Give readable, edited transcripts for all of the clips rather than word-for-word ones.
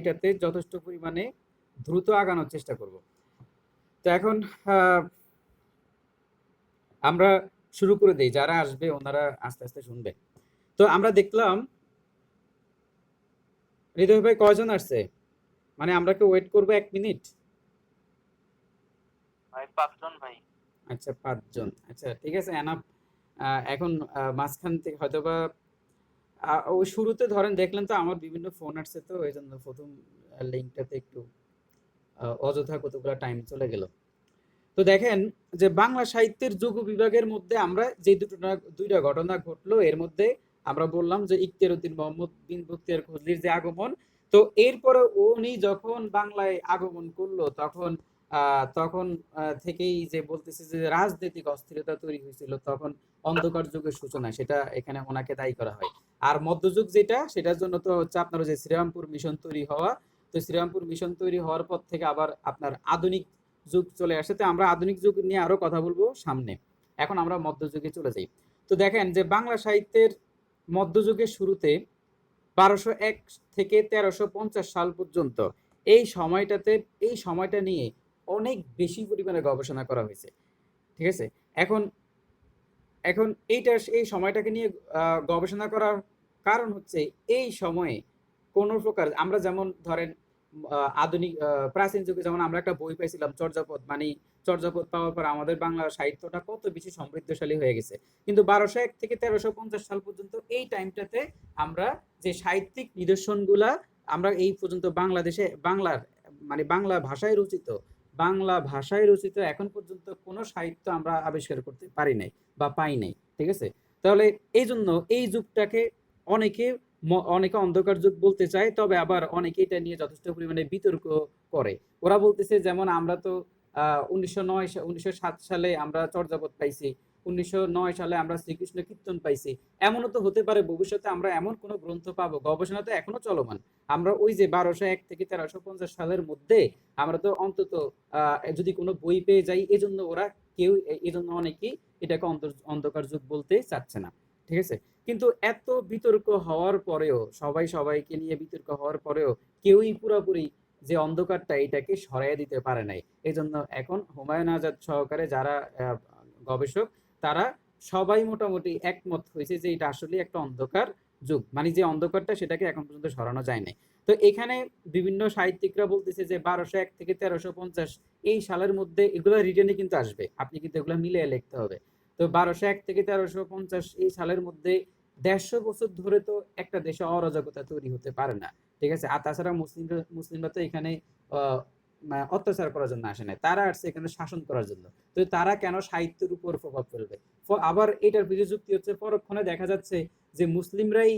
এইটাতে যথেষ্ট পরিমাণে দ্রুত আগানোর চেষ্টা করব। তো এখন আমরা শুরু করে দিই, যারা আসবে ওনারা আস্তে আস্তে শুনবে। তো আমরা দেখলাম হৃদয় ভাই কয়জন আসছে, মানে আমরা কি ওয়েট করবো 1 মিনিট? ভাই 5 জন ভাই। আচ্ছা 5 জন, আচ্ছা ঠিক আছে এনাফ। এখন মাঝখান থেকে হয়তোবা ওই শুরুতে ধরেন দেখলেন তো আমার বিভিন্ন ফোন আসছে, তো এই জন্য প্রথম লিঙ্কটাতে একটু অযথা কতগুলো টাইম চলে গেল। তো দেখেন যে বাংলা সাহিত্যের যুগ বিভাগের মধ্যে আমরা যে দুইটা ঘটনা ঘটলো, এর মধ্যে আমরা বললাম যে ইখতিয়ার উদ্দিন মোহাম্মদ বিন বখতিয়ার খলজির যে আগমন। তো এরপরে উনি যখন বাংলায় আগমন করলো তখন তখন থেকেই যে বলতেছে যে রাজনৈতিক অস্থিরতা তৈরি হয়েছিল, তখন অন্ধকার যুগের সূচনা, সেটা এখানে ওনাকে দায়ী করা হয়। আর মধ্যযুগ যেটা, সেটার জন্য তো হচ্ছে আপনার যে শ্রীরামপুর মিশন তৈরি হওয়া। তো শ্রীরামপুর মিশন তৈরি হওয়ার পর থেকে আবার আপনার আধুনিক যুগ চলে আসে। তো আমরা আধুনিক যুগ নিয়ে আরো কথা বলবো সামনে। এখন আমরা মধ্যযুগে চলে যাই। তো দেখেন যে বাংলা সাহিত্যের মধ্যযুগের শুরুতে 1201 থেকে 1350 সাল পর্যন্ত এই সময়টাতে, এই সময়টা নিয়ে অনেক বেশি পরিমাণে গবেষণা করা হয়েছে। ঠিক আছে? এখন এখন এই সময়টাকে নিয়ে গবেষণা করার কারণ হচ্ছে এই সময়ে কোনো প্রকার আমরা যেমন ধরেন আধুনিক প্রাচীন যুগে যেমন আমরা একটা বই পাইছিলাম চর্যাপদ, মানে চর্যাপদ পাওয়ার পর আমাদের বাংলা সাহিত্যটা কত বেশি সমৃদ্ধশালী হয়ে গেছে। কিন্তু 1201 থেকে 1350 সাল পর্যন্ত এই টাইমটাতে আমরা যে সাহিত্যিক নিদর্শনগুলা আমরা এই পর্যন্ত বাংলাদেশে বাংলার মানে বাংলা ভাষায় রচিত এখন পর্যন্ত কোনো সাহিত্য আমরা আবিষ্কার করতে পারি নাই বা পাই নাই। ঠিক আছে? তাহলে এই জন্য এই যুগটাকে অনেকে অনেকে অন্ধকার যুগ বলতে চায়, তবে আবার অনেকে এটা নিয়ে যথেষ্ট পরিমাণে বিতর্ক করে। ওরা বলতেছে যেমন আমরা তো 1907 সালে আমরা চর্যাপদ পাইছি, 1909 সালে আমরা শ্রীকৃষ্ণ কীর্তন পাইছি। এমনও তো হতে পারে ভবিষ্যতে আমরা এমন কোনো গ্রন্থ পাবো, গবেষণা তো এখনো চলমান। আমরা ওই যে 1201 থেকে 1350 সালের মধ্যে আমরা তো অন্তত যদি কোনো বই পেয়ে যাই, এজন্য ওরা কেউ এজন্য অনেকেই এটাকে অন্ধকার যুগ বলতে চাচ্ছে না। ঠিক আছে? কিন্তু এত বিতর্ক হওয়ার পরেও, সবাই সবাইকে নিয়ে বিতর্ক হওয়ার পরেও কেউই পুরোপুরি যে অন্ধকারটা এটাকে সরাইয়া দিতে পারে নাই। এই জন্য এখন হুমায়ুন আজাদ সহকারে যারা গবেষক, তারা সবাই মোটামুটি একমত হয়েছে যে এটা আসলে একটা অন্ধকার যুগ, মানে যে অন্ধকারটা সেটাকে এখন পর্যন্ত সরানো যায় নাই। তো এখানে বিভিন্ন সাহিত্যিকরা বলতেছে যে 1201 থেকে 1350 এই সালের মধ্যে, এগুলো রিটেনে কিন্তু আসবে, আপনি কিন্তু এগুলো মিলিয়ে লিখতে হবে। তো 1201 থেকে 1350 এই সালের মধ্যে 150 বছর ধরে তো একটা দেশে অরাজকতা তৈরি হতে পারে না। ঠিক আছে? আর তাছাড়া মুসলিমরা তো এখানে অত্যাচার করার জন্য আসে নাই, তারা আসছে এখানে শাসন করার জন্য। তো তারা কেন সাহিত্যের উপর প্রভাব ফেলবে? আবার এটার যুক্তি হচ্ছে পরক্ষণে দেখা যাচ্ছে যে মুসলিমরাই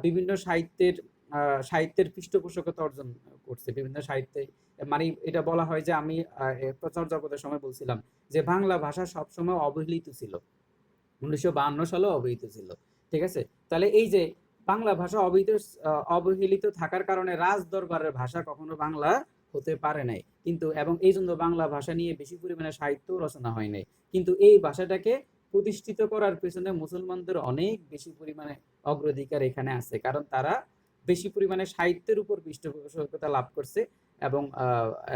বিভিন্ন সাহিত্যের পৃষ্ঠপোষকতা অর্জন করছে বিভিন্ন সাহিত্যে। মানে এটা বলা হয় যে আমি চর্যাপদের সময় বলছিলাম যে বাংলা ভাষা সবসময় অবহেলিত ছিল, 1952 সালেও অবহেলিত ছিল। ঠিক আছে? তাহলে এই যে বাংলা ভাষা অবহেলিত থাকার কারণে রাজ দরবারের ভাষা কখনো বাংলা হতে পারে নাই, কিন্তু এবং এই জন্য বাংলা ভাষা নিয়ে বেশি পরিমাণে সাহিত্য রচনা হয় নাই। কিন্তু এই ভাষাটাকে প্রতিষ্ঠিত করার পেছনে মুসলমানদের অনেক বেশি পরিমাণে অগ্রাধিকার এখানে আছে, কারণ তারা বেশি পরিমাণে সাহিত্যের উপর পৃষ্ঠপোষকতা লাভ করছে। এবং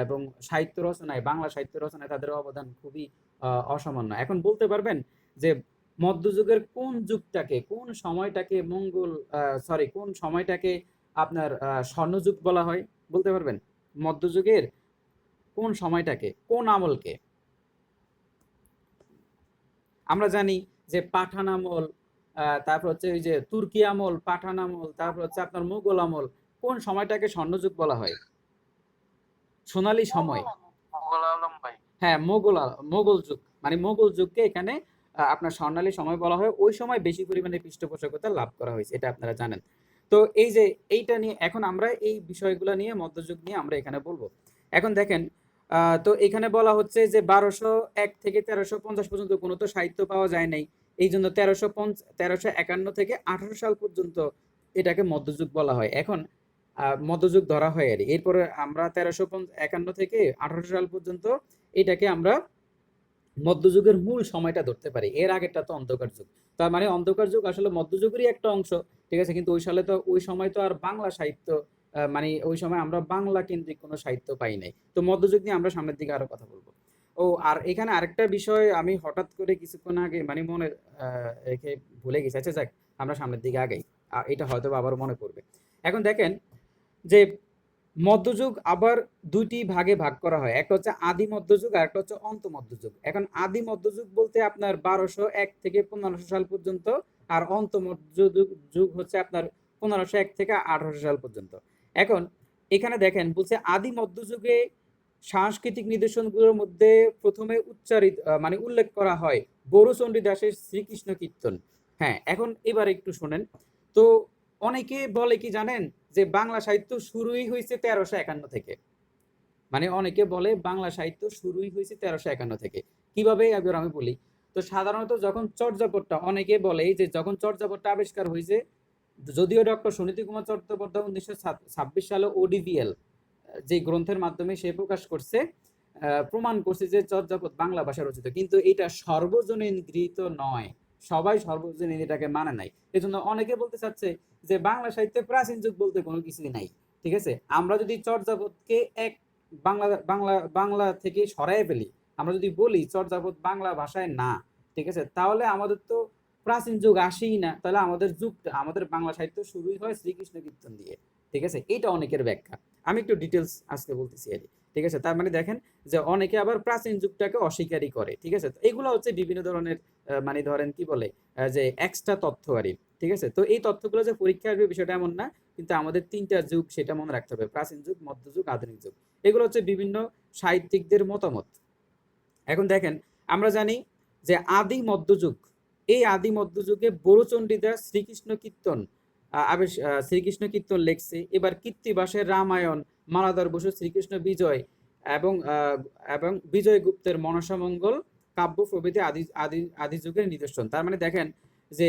এবং সাহিত্য রচনায়, বাংলা সাহিত্য রচনায় তাদের অবদান খুবই অসামান্য। এখন বলতে পারবেন যে মধ্যযুগের কোন যুগটাকে, কোন সময়টাকে কোন সময়টাকে আপনার স্বর্ণযুগ বলা হয়? বলতে পারবেন মধ্যযুগের কোন সময়টাকে, কোন আমলকে? আমরা জানি যে পাঠান আমল, তারপর হচ্ছে ওই যে তুর্কি আমল, পাঠান আমল, তারপর হচ্ছে আপনার মুঘল আমল। কোন সময়টাকে স্বর্ণযুগ বলা হয়, সোনালী সময়? মোগল আলম ভাই। হ্যাঁ, মোগল যুগ, মানে মোগল যুগকে এখানে আপনার স্বর্ণালী সময় বলা হয়। ওই সময় বেশি পরিমাণে পৃষ্ঠপোষকতা লাভ করা হয়েছে, এটা আপনারা জানেন। তো এই যে এইটা নিয়ে এখন আমরা এই বিষয়গুলো নিয়ে মধ্যযুগ নিয়ে আমরা এখানে বলবো। এখন দেখেন তো এখানে বলা হচ্ছে যে 1201 থেকে 1350 পর্যন্ত কোনো তো সাহিত্য পাওয়া যায় নাই। এই জন্য 1351 থেকে 18 সাল পর্যন্ত এটাকে মধ্যযুগ বলা হয়। এখন মধ্যযুগ ধরা হয় আর এরপরে আমরা 1351 থেকে 18 সাল পর্যন্ত এটাকে আমরা মধ্যযুগের মূল সময়টা ধরতে পারি। এর আগেরটা তো অন্ধকার যুগ। তার মানে অন্ধকার যুগ আসলে মধ্যযুগেরই একটা অংশ। ঠিক আছে? কিন্তু ওই সময় তো আর বাংলা সাহিত্য মানে ওই সময় আমরা বাংলা কেন্দ্রিক কোনো সাহিত্য পাই নাই। তো মধ্যযুগ নিয়ে আমরা সামনের দিকে আরো কথা বলবো। ও আর এখানে আরেকটা বিষয় আমি হঠাৎ করে কিছুক্ষণ আগে মানে মনে রেখে ভুলে গেছি। আচ্ছা যাক, আমরা সামনের দিকে আগাই। এটা হয়তো বা আবারও মনে পড়বে। এখন দেখেন যে মধ্যযুগ আবার ২ টি ভাগে ভাগ করা হয়। একটা হচ্ছে আদি মধ্যযুগ আর একটা হচ্ছে অন্ত মধ্যযুগ। এখন আদি মধ্যযুগ বলতে আপনার ১২০১ থেকে ১৫০০ সাল পর্যন্ত, আর অন্ত মধ্যযুগ যুগ হচ্ছে আপনার ১৫০১ থেকে ১৮০০ সাল পর্যন্ত। এখন এখানে দেখেন বলছে আদি মধ্যযুগে সাংস্কৃতিক নিদর্শনগুলোর মধ্যে প্রথমে উচ্চারিত মানে উল্লেখ করা হয় বড়ুচণ্ডী দাসের শ্রীকৃষ্ণ কীর্তন। হ্যাঁ, এখন এবার একটু শোনেন। তো অনেকে বলে কি জানেন যে বাংলা সাহিত্য শুরুই হয়েছে ১৩৫১ থেকে। মানে অনেকে বলে বাংলা সাহিত্য শুরুই হয়েছে ১৩৫১ থেকে। কিভাবে এবার আমি বলি। তো সাধারণত যখন চর্যাপদটা অনেকে বলে যে যখন চর্যাপদটা আবিষ্কার হয়েছে, যদিও ডক্টর সুনীতি কুমার চট্টোপাধ্যায় ১৯২৬ সালে ওডিভিএল যে গ্রন্থের মাধ্যমে সে প্রকাশ করছে, প্রমাণ করছে যে চর্যাপদ বাংলা ভাষায় রচিত, কিন্তু এটা সর্বজনীন গৃহীত নয়। সবাই সর্বজনীন এটাকে মানে নাই। এজন্য অনেকে বলতে চাচ্ছে যে বাংলা সাহিত্যে প্রাচীন যুগ বলতে কোনো কিছুই নাই। ঠিক আছে, আমরা যদি চর্যাপদকে এক বাংলা বাংলা বাংলা থেকে সরাই ফেলি, আমরা যদি বলি চর্যাপদ বাংলা ভাষায় না, ঠিক আছে, তাহলে আমাদের তো প্রাচীন যুগ আসেই না। তাহলে আমাদের যুগটা, আমাদের বাংলা সাহিত্য শুরুই হয় শ্রীকৃষ্ণ কীর্তন দিয়ে। ঠিক আছে, এটা অনেকের ব্যাখ্যা। আমি একটু ডিটেলস আজকে বলতেছি আর কি। ঠিক আছে, তার মানে দেখেন যে অনেকে আবার প্রাচীন যুগটাকে অস্বীকারই করে। ঠিক আছে, তো এগুলো হচ্ছে বিভিন্ন ধরনের মানে ধরেন কি বলে যে এক্সট্রা তথ্য আর কি। ঠিক আছে, তো এই তথ্যগুলো যে পরীক্ষা আসবে বিষয়টা এমন না, কিন্তু আমাদের ৩টা যুগ সেটা মনে রাখতে হবে: প্রাচীন যুগ, মধ্যযুগ, আধুনিক যুগ। এগুলো হচ্ছে বিভিন্ন সাহিত্যিকদের মতামত। এখন দেখেন, আমরা জানি যে আদি মধ্যযুগ, এই আদি মধ্যযুগে বড়ুচণ্ডী দাস শ্রীকৃষ্ণ কীর্তন শ্রীকৃষ্ণ কীর্তন লেখছে। এবার কীর্তিবাসের রামায়ণ, মালাধর বসু শ্রীকৃষ্ণ বিজয় এবং এবং বিজয় গুপ্তের মনসামঙ্গল কাব্য প্রভৃতি আদি আদি আদি যুগের নিদর্শন। তার মানে দেখেন যে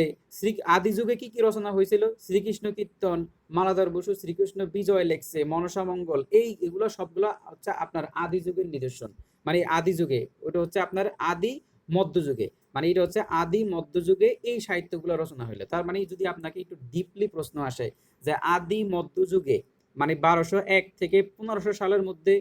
আদি যুগে কি কি রচনা হয়েছিল: শ্রীকৃষ্ণ কীর্তন, মালাধর বসু শ্রীকৃষ্ণ বিজয় লেখছে, মনসামঙ্গল, এগুলো সবগুলো হচ্ছে আপনার আদি যুগের নিদর্শন। মানে আদি যুগে, ওটা হচ্ছে আপনার আদি মধ্যযুগে, মানে এটা হচ্ছে আদি মধ্যযুগে এই সাহিত্যগুলো রচনা হইলো। তার মানে যদি আপনাকে একটু ডিপলি প্রশ্ন আসে যে আদি মধ্যযুগে মানে ১২০১ থেকে ১৫০০ সালের মধ্যে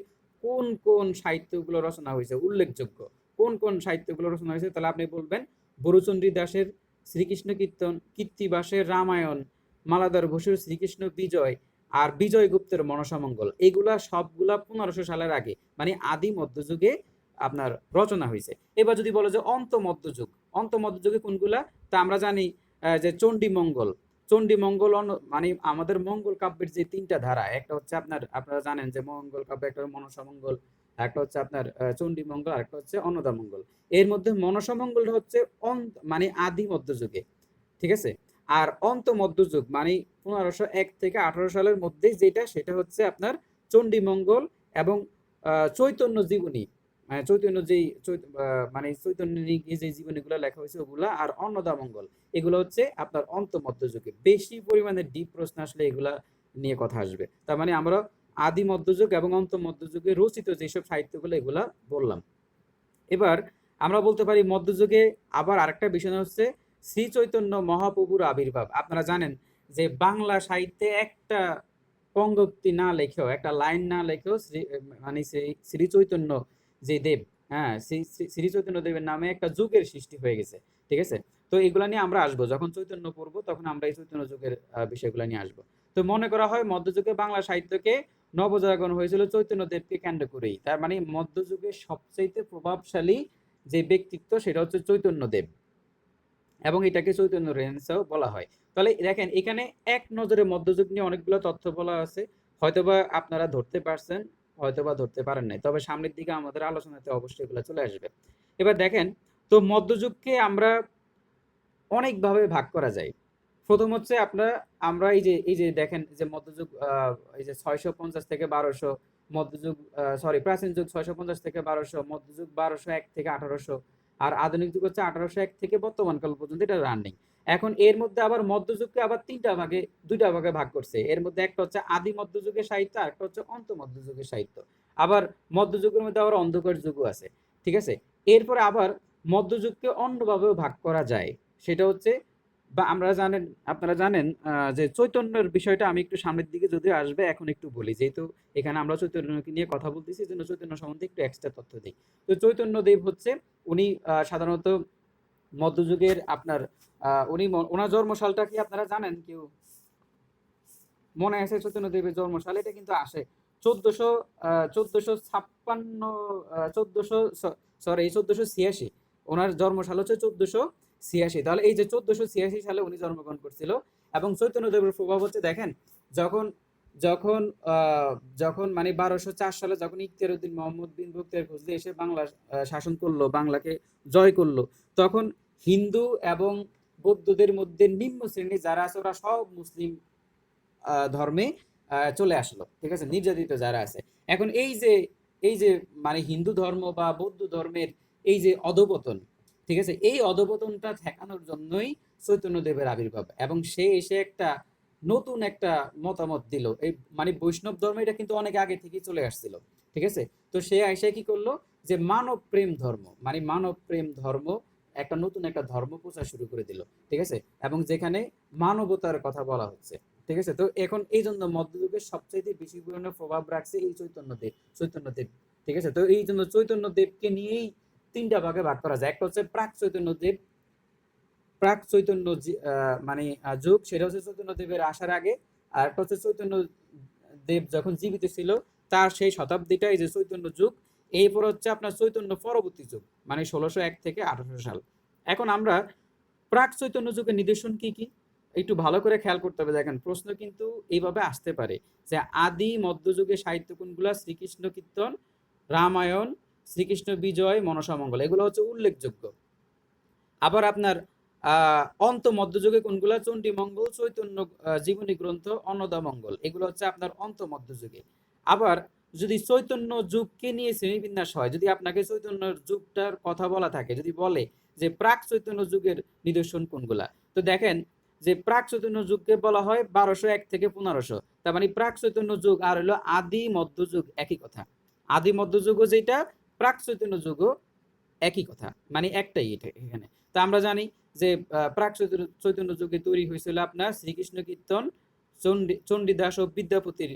কোন কোন সাহিত্যগুলো রচনা হয়েছে, উল্লেখযোগ্য কোন কোন সাহিত্যগুলো রচনা হয়েছে, তাহলে আপনি বলবেন বড়ুচণ্ডী দাসের শ্রীকৃষ্ণ কীর্তন, কীর্তিবাসের রামায়ণ, মালাধর বসুর শ্রীকৃষ্ণ বিজয়, আর বিজয় গুপ্তের মনসামঙ্গল। এগুলা সবগুলা ১৫০০ সালের আগে, মানে আদি মধ্যযুগে আপনার রচনা হয়েছে। এবার যদি বলো যে অন্ত মধ্যযুগ, অন্ত মধ্যযুগে কোনগুলা, তা আমরা জানি যে চণ্ডীমঙ্গল। চণ্ডীমঙ্গল মানে আমাদের মঙ্গল কাব্যের যে ৩টা ধারা, একটা হচ্ছে আপনারা জানেন যে মঙ্গল কাব্য, একটা মনসামঙ্গল, একটা হচ্ছে আপনার চণ্ডীমঙ্গল, আর একটা হচ্ছে অন্নদামঙ্গল। এর মধ্যে মনসামঙ্গলটা হচ্ছে মানে আদি মধ্যযুগে। ঠিক আছে, আর অন্ত মধ্যযুগ মানে ১৫০১ থেকে ১৮ সালের মধ্যে যেটা, সেটা হচ্ছে আপনার চণ্ডীমঙ্গল এবং চৈতন্য জীবনী, মানে চৈতন্য যেই মানে চৈতন্য যে জীবনীগুলো লেখা হয়েছে ওগুলা, আর অন্নদামঙ্গল, এগুলো হচ্ছে আপনার অন্ত মধ্যযুগে। বেশি পরিমাণে ডিপ প্রশ্ন আসলে এগুলা নিয়ে কথা আসবে। তার মানে আমরা আদি মধ্যযুগ এবং অন্ত মধ্যযুগে রচিত যেসব সাহিত্যগুলো এগুলা বললাম। এবার আমরা বলতে পারি মধ্যযুগে আবার আরেকটা বিষয় হচ্ছে শ্রী চৈতন্য মহাপ্রভুর আবির্ভাব। আপনারা জানেন যে বাংলা সাহিত্যে একটা পঙ্গক্তি না লেখেও, একটা লাইন না লেখেও মানে সেই শ্রী চৈতন্য যে দেব, হ্যাঁ, শ্রী চৈতন্য দেবের নামে একটা যুগের সৃষ্টি হয়ে গেছে। ঠিক আছে, তো এগুলা নিয়ে আমরা আসবো, যখন চৈতন্য পড়বো তখন আমরা এই চৈতন্য যুগের বিষয়গুলো নিয়ে আসবো। তো মনে করা হয় মধ্যযুগে বাংলা সাহিত্যকে নবজাগরণ হয়েছিল চৈতন্য দেবকে কেন্দ্র করেই। তার মানে মধ্যযুগের সবচেয়ে প্রভাবশালী যে ব্যক্তিত্ব সেটা হচ্ছে চৈতন্য দেব, এবং এটাকে চৈতন্য রেনেসাঁও বলা হয়। তাহলে দেখেন এখানে এক নজরে মধ্যযুগ নিয়ে অনেকগুলো তথ্য বলা আছে। হয়তোবা আপনারা ধরতে পারছেন, হয়তোবা ধরতে পারেন নাই, তবে সামনের দিকে আমাদের আলোচনাতে অবশ্যই এগুলো চলে আসবে। এবার দেখেন, তো মধ্যযুগকে আমরা অনেকভাবে ভাগ করা যায়। প্রথম হচ্ছে আমরা এই যে দেখেন যে মধ্যযুগ, এই যে ৬৫০ থেকে ১২০০, মধ্যযুগ সরি প্রাচীন যুগ ৬৫০ থেকে ১২০০, মধ্যযুগ ১২০১ থেকে ১৮০০, আর আধুনিক যুগ হচ্ছে ১৮০১ থেকে বর্তমান কাল পর্যন্ত, এটা রানিং। এখন এর মধ্যে আবার মধ্যযুগকে আবার ২টা ভাগে ভাগ করছে। এর মধ্যে একটা হচ্ছে আদি মধ্যযুগের সাহিত্য, আর একটা হচ্ছে অন্ত মধ্যযুগের সাহিত্য। আবার মধ্যযুগের মধ্যে আবার অন্ধকার যুগও আছে। ঠিক আছে, এরপরে আবার মধ্যযুগকে অন্যভাবেও ভাগ করা যায়। সেটা হচ্ছে বা আপনারা জানেন যে চৈতন্যের বিষয়টা আমি একটু সামনের দিকে যদিও আসবে, এখন একটু বলি, যেহেতু এখানে আমরা চৈতন্যকে নিয়ে কথা বলতেছি, এই জন্য চৈতন্য সম্বন্ধে একটু এক্সট্রা তথ্য দিই। তো চৈতন্যদেব হচ্ছে উনি সাধারণত মধ্যযুগের আপনার ওনার জন্মসালটা কি আপনারা জানেন কেউ? মনে আছে চৈতন্যদেবের জন্মসাল? এটা কিন্তু আসে 1400 1456 1400 সরি 1486। ওনার জন্মসাল হচ্ছে 1486। তাহলে এই যে 1486 সালে উনি জন্মগ্রহণ করছিল। এবং চৈতন্যদেবের প্রভাব হচ্ছে দেখেন, যখন যখন যখন মানে 1204 সালে যখন ইখতিয়ার উদ্দিন মোহাম্মদ বিন বখতিয়ার খলজি এসে বাংলা শাসন করলো, বাংলাকে জয় করলো, তখন হিন্দু এবং বৌদ্ধদের মধ্যে নিম্ন শ্রেণী যারা আছে ওরা সব মুসলিম ধর্মে চলে আসলো, ঠিক আছে, নির্যাতিত যারা আছে। এখন এই যে মানে হিন্দু ধর্ম বা বৌদ্ধ ধর্মের এই যে অধপতন, ঠিক আছে, এই অধপতনটা ঠেকানোর জন্যই চৈতন্যদেবের আবির্ভাব। এবং সে এসে একটা নতুন একটা মতামত দিল। এই মানে বৈষ্ণব ধর্ম এটা কিন্তু অনেক আগে থেকেই চলে আসছিল, ঠিক আছে। তো সে এসে কি করলো, যে মানব প্রেম ধর্ম, মানে মানব প্রেম ধর্ম, একটা নতুন একটা ধর্ম প্রচার শুরু করে দিল, ঠিক আছে, এবং যেখানে মানবতার কথা বলা হচ্ছে, ঠিক আছে। তো এখন এই জন্য মধ্যযুগের সবচাইতে বেশি পরিমাণে প্রভাব রাখছে এই চৈতন্যদেব, ঠিক আছে। তো এই জন্য চৈতন্যদেবকে নিয়েই তিনটা ভাগে ভাগ করা যায়। একটা হচ্ছে প্রাক চৈতন্য মানে যুগ, সেটা হচ্ছে চৈতন্যদেবের আসার আগে। আর একটা হচ্ছে চৈতন্য দেব যখন জীবিত ছিল তার সেই শতাব্দীটা, এই যে চৈতন্য যুগ। এরপর হচ্ছে আপনার চৈতন্য পরবর্তী যুগ, মানে 1601 থেকে 1800 সাল। এখন আমরা প্রাক চৈতন্য যুগের নিদর্শন কি কি একটু ভালো করে খেয়াল করতে হবে। দেখেন, প্রশ্ন কিন্তু এইভাবে আসতে পারে যে আদি মধ্যযুগের সাহিত্য কোনগুলা? শ্রীকৃষ্ণ কীর্তন, রামায়ণ, শ্রীকৃষ্ণ বিজয়, মনসা মঙ্গল, এগুলো হচ্ছে উল্লেখযোগ্য। আবার আপনার অন্ত মধ্যযুগে কোনগুলা? চণ্ডী মঙ্গল, চৈতন্য জীবনী গ্রন্থ, অন্নদা মঙ্গল, এগুলো হচ্ছে আপনার অন্ত মধ্যযুগে। আবার যদি চৈতন্য যুগকে নিয়ে শ্রেণীবিন্যাস হয়, যদি আপনাকে চৈতন্য যুগটার কথা বলা থাকে, যদি বলে যে প্রাক চৈতন্য যুগের নিদর্শন কোনগুলা, তো দেখেন যে প্রাক চৈতন্য যুগকে বলা হয় 1201 থেকে 1500। তার মানে প্রাক চৈতন্য যুগ আর হলো আদি মধ্যযুগ একই কথা। আদি মধ্যযুগও যেটা, প্রাক চৈতন্য যুগও একই কথা, মানে একটাই এটা এখানে। তা আমরা জানি যে প্রাক চৈতন্য যুগে তৈরি হয়েছিল আপনার শ্রীকৃষ্ণ কীর্তন, চণ্ডীদাস ও বিদ্যাপতির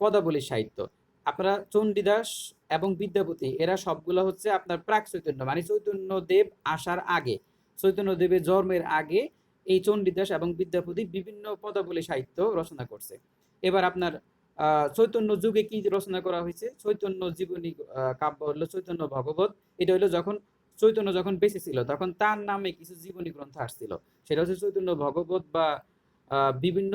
পদাবলী সাহিত্য। আপনারা চণ্ডীদাস এবং বিদ্যাপতি এরা সবগুলো হচ্ছে আপনার প্রাক চৈতন্য, মানে চৈতন্য দেব আসার আগে, চৈতন্য দেবের জন্মের আগে এই চণ্ডীদাস এবং বিদ্যাপতি বিভিন্ন পদাবলী সাহিত্য রচনা করছে। এবার আপনার চৈতন্য যুগে কি রচনা করা হয়েছে? চৈতন্য জীবনী কাব্য হলো চৈতন্য ভগবত। এটা হলো যখন চৈতন্য যখন বেঁচে ছিল তখন তার নামে কিছু জীবনী গ্রন্থ আসছিল, সেটা হচ্ছে চৈতন্য ভগবত বা বিভিন্ন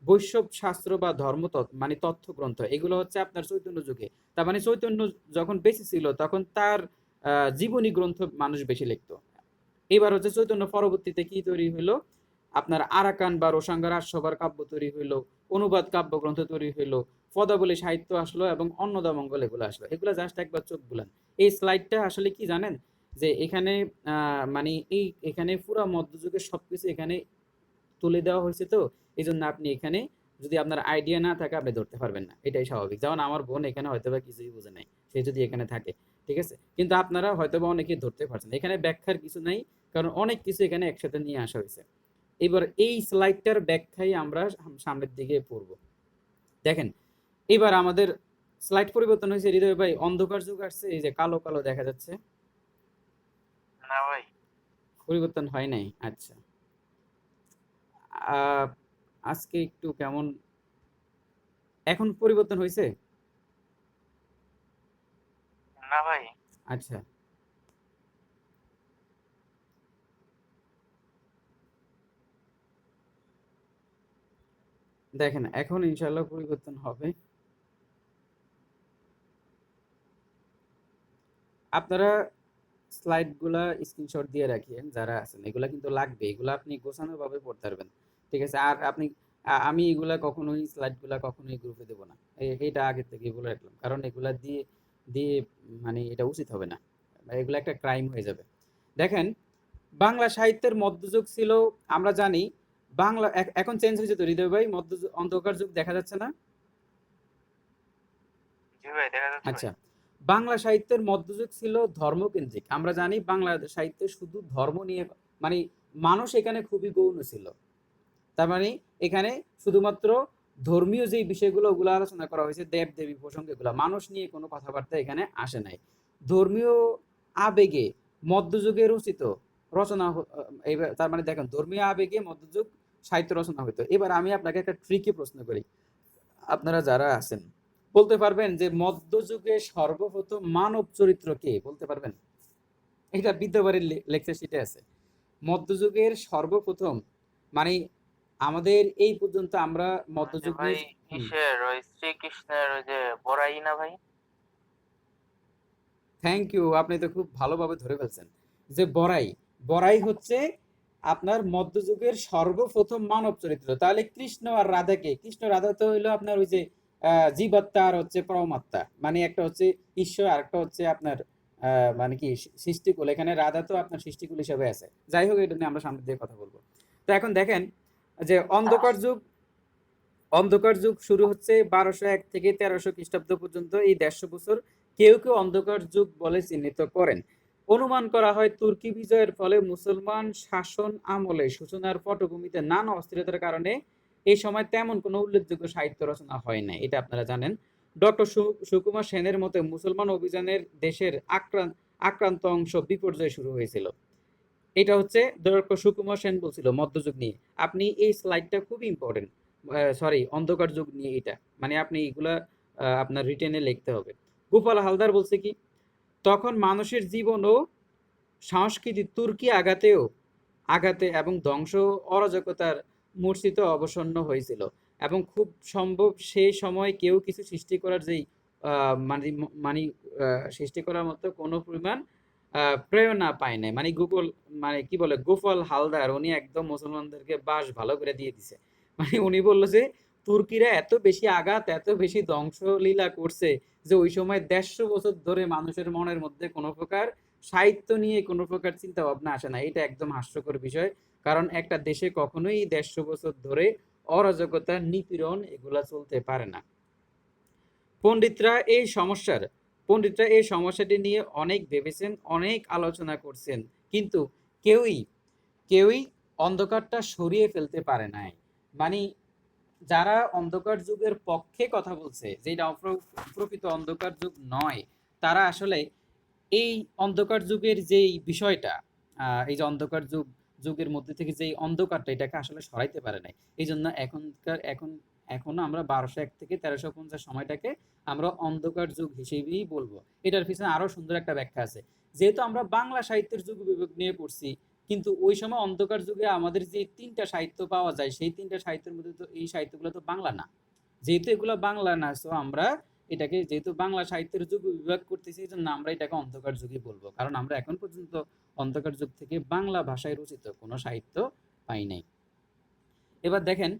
বৈষ্ণব শাস্ত্র বা ধর্মতত্ত্ব মানে তথ্য গ্রন্থ, এগুলো হচ্ছে আপনার চৈতন্য যুগে। তার মানে চৈতন্য যখন বেঁচে ছিল তখন তার জীবনী গ্রন্থ মানুষ বেশি লিখতো। এবার হচ্ছে চৈতন্য পরবর্তীতে কি তৈরি হইলো? আপনার আরাকান বা রোসাঙ্গার আটশোবার কাব্য তৈরি হইলো, অনুবাদ কাব্যগ্রন্থ তৈরি হইলো, পদাবলী সাহিত্য আসলো এবং অন্নদামঙ্গল এগুলো আসলো। এগুলো জাস্ট একবার চোখ বুলান। এই স্লাইডটা আসলে কি জানেন, যে এখানে মানে এখানে পুরো মধ্যযুগের সবকিছু এখানে তুলে দেওয়া হয়েছে। তো এই জন্য আপনি এখানে যদি আপনার আইডিয়া না থাকে আপনি ধরতে পারবেন না, এটাই স্বাভাবিক। যেমন আমার বোন এখানে হয়তো বা কিছুই বুঝে নাই, সে যদি এখানে থাকে, ঠিক আছে, কিন্তু আপনারা হয়তো বা অনেকে ধরতে পারছেন। এখানে ব্যাখ্যার কিছু নাই, কারণ অনেক কিছু এখানে একসাথে নিয়ে আসা হয়েছে। এবার এই স্লাইডটার ব্যাখ্যাই আমরা সামনের দিকে পড়ব। দেখেন, এবার আমাদের স্লাইড পরিবর্তন হয়েছে। হৃদয় ভাই, অন্ধকার যুগ আসছে, এই যে কালো কালো দেখা যাচ্ছে। না ভাই, পরিবর্তন হয় নাই, আচ্ছা। আহ, আজকে একটু কেমন, এখন পরিবর্তন হয়েছে? না ভাই। আচ্ছা, দেখেন এখন ইনশাল্লাহ পরিবর্তন হবে। আপনারা স্লাইড গুলা স্ক্রিনশট দিয়ে রাখিয়েন যারা আছেন, এগুলা কিন্তু লাগবে, এগুলা আপনি গোছানো ভাবে পড়তে পারবেন, ঠিক আছে। আর আপনি আমি এগুলা কখনোই স্লাইড গুলা কখনোই গ্রুপে দেবো না, এটা আগে থেকে বলে রাখলাম, কারণ এগুলা দিয়ে দিয়ে মানে এটা উচিত হবে না, এগুলা একটা ক্রাইম হয়ে যাবে। দেখেন, বাংলা সাহিত্যের মধ্যযুগ ছিল, আমরা জানি বাংলা এখন চেঞ্জ হয়েছে তো হৃদয় ভাই, মধ্যযুগ অন্ধকার যুগ দেখা যাচ্ছে না? জি ভাই, দেখা যাচ্ছে ভাই। আচ্ছা, বাংলা সাহিত্যের মধ্যযুগ ছিল ধর্মকেন্দ্রিক। আমরা জানি বাংলা সাহিত্যে শুধু ধর্ম নিয়ে, মানে মানুষ এখানে খুবই গৌণ ছিল। তার মানে এখানে শুধুমাত্র ধর্মীয় যেই বিষয়গুলো ওগুলো আলোচনা করা হয়েছে, দেব দেবী প্রসঙ্গ এগুলো, মানুষ নিয়ে কোনো কথাবার্তা এখানে আসে নাই। ধর্মীয় আবেগে মধ্যযুগে রচিত রচনা তার মানে দেখেন ধর্মীয় আবেগে মধ্যযুগ সাহিত্য রচনা হইতো। এবার আমি আপনাকে একটা ট্রিকি প্রশ্ন করি, আপনারা যারা আছেন বলতে পারবেন যে মধ্যযুগে সর্বপ্রথম মানব চরিত্র কে, বলতে পারবেন? এটা বিদ্যাবাড়ির লেকচার শিটে আছে। মধ্যযুগের সর্বপ্রথম মানে আমাদের এই পর্যন্ত আমরা যে মধ্যযুগ ভাই নিয়ে হুম, কিসের ওই শ্রীকৃষ্ণের ওই যে বড়াই না ভাই? থ্যাংক ইউ, আপনি তো খুব ভালোভাবে ধরে ফেলছেন যে বড়াই। বড়াই হচ্ছে আপনার মধ্যযুগের সর্বপ্রথম মানব চরিত্র। তাহলে কৃষ্ণ আর রাধাকে, কৃষ্ণ রাধা তো হইলো আপনার ওই যে জীবাত্মা আর হচ্ছে পরমাত্মা, মানে একটা হচ্ছে ঈশ্বর আর একটা হচ্ছে আপনার মানে কি সৃষ্টিকুল। এখানে রাধা তো আপনার সৃষ্টিকুল হিসেবে আছে। যাই হোক, এটা নিয়ে আমরা সামনে দিয়ে কথা বলবো। তো এখন দেখেন যে অন্ধকার যুগ শুরু হচ্ছে 1201 থেকে 1300 খ্রিস্টাব্দ পর্যন্ত। এই 150 বছর কেউ কেউ অন্ধকার যুগ বলে চিহ্নিত করেন। অনুমান করা হয় তুর্কি বিজয়ের ফলে মুসলমান শাসন আমলে সূচনার পটভূমিতে নানা অস্থিরতার কারণে এই সময় তেমন কোনো উল্লেখযোগ্য সাহিত্য রচনা হয় না, এটা আপনারা জানেন। ডক্টর সুকুমার সেনের মতে মুসলমান অভিযানের দেশের আক্রান্ত অংশ বিপর্যয় শুরু হয়েছিল। এটা হচ্ছে ডক্টর সুকুমার সেন বলছিল মধ্যযুগ নিয়ে। আপনি এই স্লাইডটা খুব ইম্পর্টেন্ট, সরি অন্ধকার যুগ নিয়ে এটা, মানে আপনি এগুলা আপনার রিটেনে লিখতে হবে। গোপাল হালদার বলছে কি, তখন মানুষের জীবন ও সংস্কৃতি তুর্কি আঘাতে এবং ধ্বংস অরাজকতার মূর্ছিত অবসন্ন হয়েছিল, এবং খুব সম্ভব সেই সময় কেউ কিছু সৃষ্টি করার যেই মানে মানে সৃষ্টি করার মতো কোনো পরিমাণ প্রেরণা পায় নাই। মানে মানে কি বলে গোপাল হালদার উনি একদম মুসলমানদেরকে বাস ভালো করে দিয়ে দিছে। মানে উনি বললো যে তুর্কিরা এত বেশি আঘাত এত বেশি ধ্বংসলীলা করছে যে ওই সময় 150 বছর ধরে মানুষের মনের মধ্যে কোনো প্রকার সাহিত্য নিয়ে কোনো প্রকার চিন্তা ভাবনা আসে না। এটা একদম হাস্যকর বিষয়, কারণ একটা দেশে কখনোই 150 বছর ধরে অরাজকতা নিপীড়ন এগুলা চলতে পারে না। পণ্ডিতরা এই সমস্যার পণ্ডিতরা এই সমস্যাটি নিয়ে অনেক ভেবেছেন, অনেক আলোচনা করছেন, কিন্তু কেউই কেউই অন্ধকারটা সরিয়ে ফেলতে পারে নাই। মানে যারা অন্ধকার যুগের পক্ষে কথা বলছে, যেটা প্রকৃত অন্ধকার যুগ নয়, তারা আসলে এই অন্ধকার যুগের যেই বিষয়টা, এই যে যুগের মধ্যে থেকে যেই অন্ধকারটা এটাকে আসলে সরাইতে পারে নাই। এই জন্য এখনো আমরা 1201 থেকে 1350 সময়টাকে আমরা অন্ধকার যুগ হিসেবেই বলবো। এটার পিছনে আরো সুন্দর একটা ব্যাখ্যা আছে। যেহেতু আমরা বাংলা সাহিত্যের যুগ বিভাগ নিয়ে পড়ছি, কিন্তু ওই সময় অন্ধকার যুগে আমাদের যে 3টা সাহিত্য পাওয়া যায়, সেই 3টা সাহিত্যের মধ্যে তো এই সাহিত্যগুলো তো বাংলা না। যেহেতু এগুলো বাংলা না, সো আমরা এটাকে যেহেতু বাংলা সাহিত্যের যুগ বিভাগ করতেছি, এই জন্য আমরা এটাকে অন্ধকার যুগই বলবো, কারণ আমরা এখন পর্যন্ত অন্ধকার যুগ থেকে বাংলা ভাষায় রচিত কোনো সাহিত্য পাই নাই। এবার দেখেন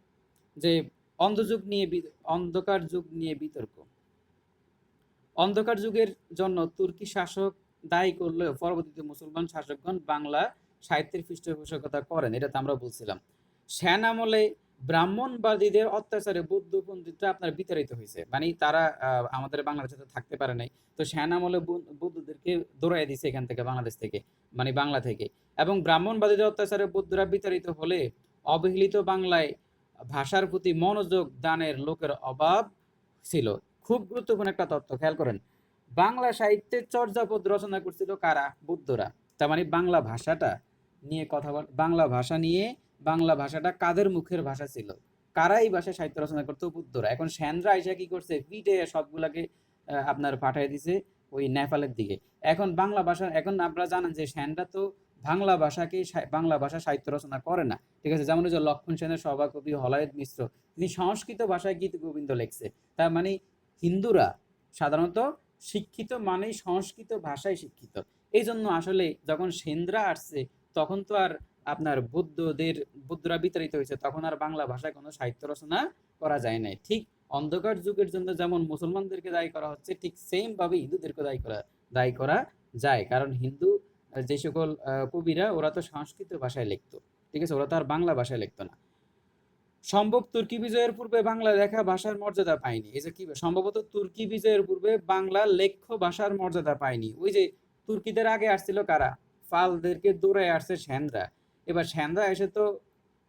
যে অন্ধকার যুগ নিয়ে বিতর্ক। অন্ধকার যুগের জন্য তুর্কি শাসক দায়ী করলেও পরবর্তীতে মুসলমান শাসকগণ বাংলা সাহিত্যের পৃষ্ঠপোষকতা করেন, এটা তো আমরা বলছিলাম। সেন আমলে ব্রাহ্মণবাদীদের অত্যাচারে বৌদ্ধ পণ্ডিতরা আপনার বিতাড়িত হয়েছে, মানে তারা আমাদের বাংলাদেশে তো থাকতে পারে নাই। তো সেন আমলে বৌদ্ধদেরকে দৌড়াই দিছে এখান থেকে, বাংলাদেশ থেকে, মানে বাংলা থেকে। এবং ব্রাহ্মণবাদীদের অত্যাচারে বৌদ্ধরা বিতাড়িত হলে অবহেলিত বাংলায় ভাষার প্রতি মনোযোগ দানের লোকের অভাব ছিল। খুব গুরুত্বপূর্ণ একটা তথ্য খেয়াল করেন, বাংলা সাহিত্যের চর্যাপদ রচনা করছিল কারা? বুদ্ধরা। তার মানে বাংলা ভাষাটা নিয়ে কথা বল, বাংলা ভাষাটা কাদের মুখের ভাষা ছিল? কারা এই ভাষায় সাহিত্য রচনা করতো? বুদ্ধরা। এখন সেনরা আইসা কি করছে, পিটে সবগুলাকে আপনার পাঠিয়ে দিছে ওই নেপালের দিকে। এখন আপনারা জানেন যে সেনরা তো বাংলা ভাষা সাহিত্য রচনা করে না, ঠিক আছে? যেমন ওই যে লক্ষণ সেনের সভাকবি হলায়ত মিশ্র, তিনি সংস্কৃত ভাষায় গীত গোবিন্দ লেখছে। তার মানে হিন্দুরা সাধারণত শিক্ষিত মানেই সংস্কৃত ভাষায় শিক্ষিত। এই জন্য আসলে যখন সেনরা আসছে, তখন তো আর আপনার বুদ্ধরা বিতাড়িত হয়েছে, তখন আর বাংলা ভাষায় কোনো সাহিত্য রচনা করা যায় নাই। ঠিক অন্ধকার যুগের জন্য যেমন মুসলমানদেরকে দায়ী করা হচ্ছে, ঠিক সেম ভাবে হিন্দুদেরকে দায়ী করা যায়, কারণ হিন্দু যে সকল কবিরা ওরা তো সংস্কৃত ভাষায় লিখতো, ঠিক আছে? ওরা তো আর বাংলা ভাষায় লিখতো না। সম্ভব তুর্কি বিজয়ের পূর্বে বাংলা লেখা ভাষার মর্যাদা পায়নি। এই যে কি সম্ভবত তুর্কি বিজয়ের পূর্বে বাংলা লেখ্য ভাষার মর্যাদা পায়নি। ওই যে তুর্কিদের আগে আসছিল কারা? পালদেরকে দৌড়ায় আসছে সেনরা। এবার সেনরা এসে তো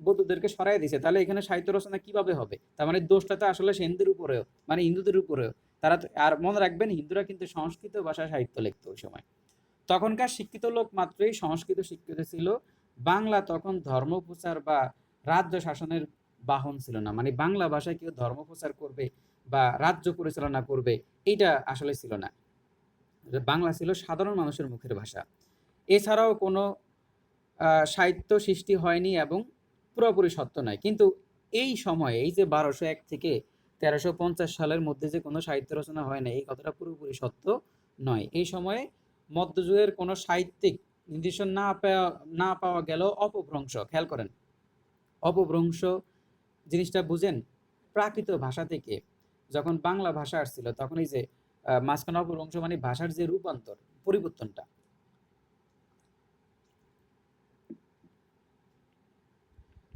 বৌদ্ধদেরকে সরাই দিছে, তাহলে এখানে সাহিত্য রচনা কিভাবে হবে? তার মানে দোষটা তো আসলে সেনদের উপরেও, মানে হিন্দুদের উপরেও। আর মনে রাখবেন, হিন্দুরা কিন্তু সংস্কৃত ভাষায় সাহিত্য লিখতো ওই সময়। তখনকার শিক্ষিত লোক মাত্রই সংস্কৃত শিক্ষিত ছিল। বাংলা তখন ধর্মপ্রচার বা রাজ্য শাসনের বাহন ছিল না, মানে বাংলা ভাষায় কেউ ধর্মপ্রচার করবে বা রাজ্য পরিচালনা করবে, এটা আসলে ছিল না। বাংলা ছিল সাধারণ মানুষের মুখের ভাষা। এছাড়াও কোনো সাহিত্য সৃষ্টি হয়নি এবং পুরোপুরি সত্য নয়। কিন্তু এই সময়ে, এই যে 1201 থেকে 1350 সালের মধ্যে যে কোনো সাহিত্য রচনা হয় না, এই কথাটা পুরোপুরি সত্য নয়। এই সময়ে মধ্যযুগের কোনো সাহিত্যিক নির্দেশন না পাওয়া গেলেও অপভ্রংশ, খেয়াল করেন, অপভ্রংশ জিনিসটা বুঝেন, প্রাকৃত ভাষা থেকে যখন বাংলা ভাষা আসছিল, তখন এই যে মাঝখানে অপভ্রংশ মানে ভাষার যে রূপান্তর, পরিবর্তনটা।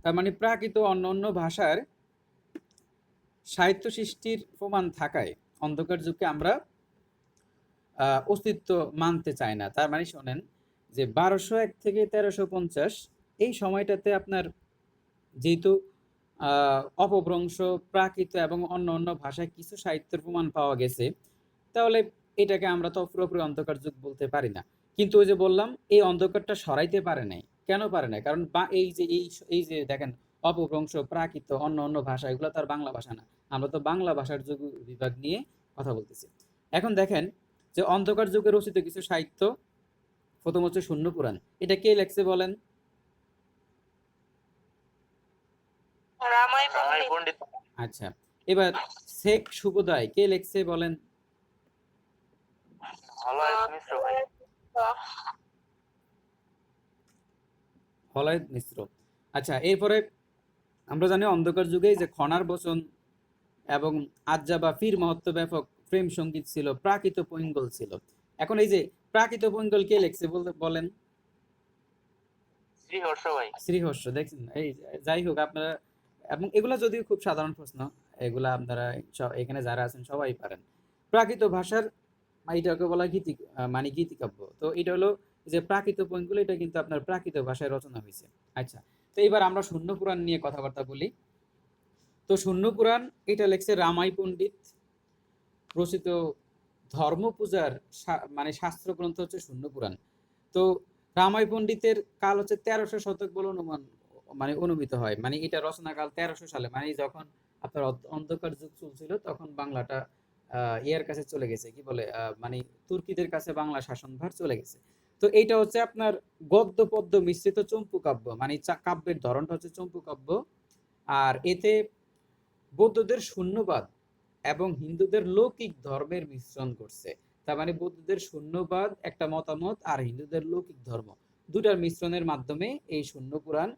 তার মানে প্রাকৃত অন্য অন্য ভাষার সাহিত্য সৃষ্টির প্রমাণ থাকায় অন্ধকার যুগকে আমরা অস্তিত্ব মানতে চাই না। তার মানে শোনেন, যে 1201 থেকে 1350 এই সময়টাতে আপনার যেহেতু অপভ্রংশ, প্রাকৃত এবং অন্য অন্য ভাষায় কিছু সাহিত্যের প্রমাণ পাওয়া গেছে, তাহলে এটাকে আমরা তো পুরোপুরি অন্ধকার যুগ বলতে পারি না। কিন্তু ওই যে বললাম, এই অন্ধকারটা সরাইতে পারে নাই। কেন পারে নাই? কারণ এই যে দেখেন, অপভ্রংশ, প্রাকৃত, অন্য অন্য ভাষা, এগুলো তো আর বাংলা ভাষা না। আমরা তো বাংলা ভাষার যুগ বিভাগ নিয়ে কথা বলতেছি। এখন দেখেন, যে অন্ধকার যুগে রচিত কিছু সাহিত্য, প্রথম হচ্ছে শূন্য পুরাণ। এটা কে লেখছে বলেন? রামাই পণ্ডিত। আচ্ছা, এবার শেখ সুবোধাই কে লেখছে বলেন? হলয় মিশ্র ভাই। হলায়ত মিশ্র। আচ্ছা, এরপরে আমরা জানি অন্ধকার যুগে যে খনার বচন এবং আজ্জা বা ফির মহত্ব ব্যাপক প্রেম সঙ্গীত ছিল, প্রাকৃত পৈঙ্গল ছিল। এখন এই যে প্রাকৃত পৈঙ্গল কে লেখছে বলেন? শ্রীহর্ষ ভাই। শ্রীহর্ষ। দেখছেন? এই যাই হোক, আপনারা, এবং এগুলা যদিও খুব সাধারণ প্রশ্ন, এগুলা আপনারা এখানে যারা আছেন সবাই পারেন। প্রাকৃত ভাষার এটাকে বলা মানে গীতিকাব্য। তো এটা হলো যে প্রাকৃত পৈঙ্গল, এটা কিন্তু আপনার প্রাকৃত ভাষায় রচনা হয়েছে। আচ্ছা, তো এবার আমরা শূন্য পুরাণ নিয়ে কথাবার্তা বলি। তো শূন্য পুরাণ এটা লেখছে রামাই পণ্ডিত রচিত ধর্মপূজার মানে শাস্ত্র গ্রন্থ হচ্ছে শূন্য পুরাণ। তো রামাই পণ্ডিতের কাল হচ্ছে 1300 শতক বলে মানে অনুমিত হয়। মানে এটা রচনাকাল 1300 সালে, মানে যখন আপনার অন্ধকার যুগ চলছিল, তখন বাংলাটা ইয়ার কাছে চলে গেছে, কি বলে, মানে তুর্কিদের কাছে বাংলা শাসনভার চলে গেছে। তো এইটা হচ্ছে আপনার গদ্য পদ্য মিশ্রিত চম্পু কাব্য, মানে কাব্যের ধরনটা হচ্ছে চম্পু কাব্য। আর এতে বৌদ্ধদের শূন্যবাদ এবং হিন্দুদের লৌকিক ধর্মের মিশ্রণ করছে। তার মানে বৌদ্ধদের শূন্যবাদ একটা মতামত, আর হিন্দুদের লৌকিক ধর্ম দুটার মিশ্রণের মাধ্যমে এই শূন্য পুরাণ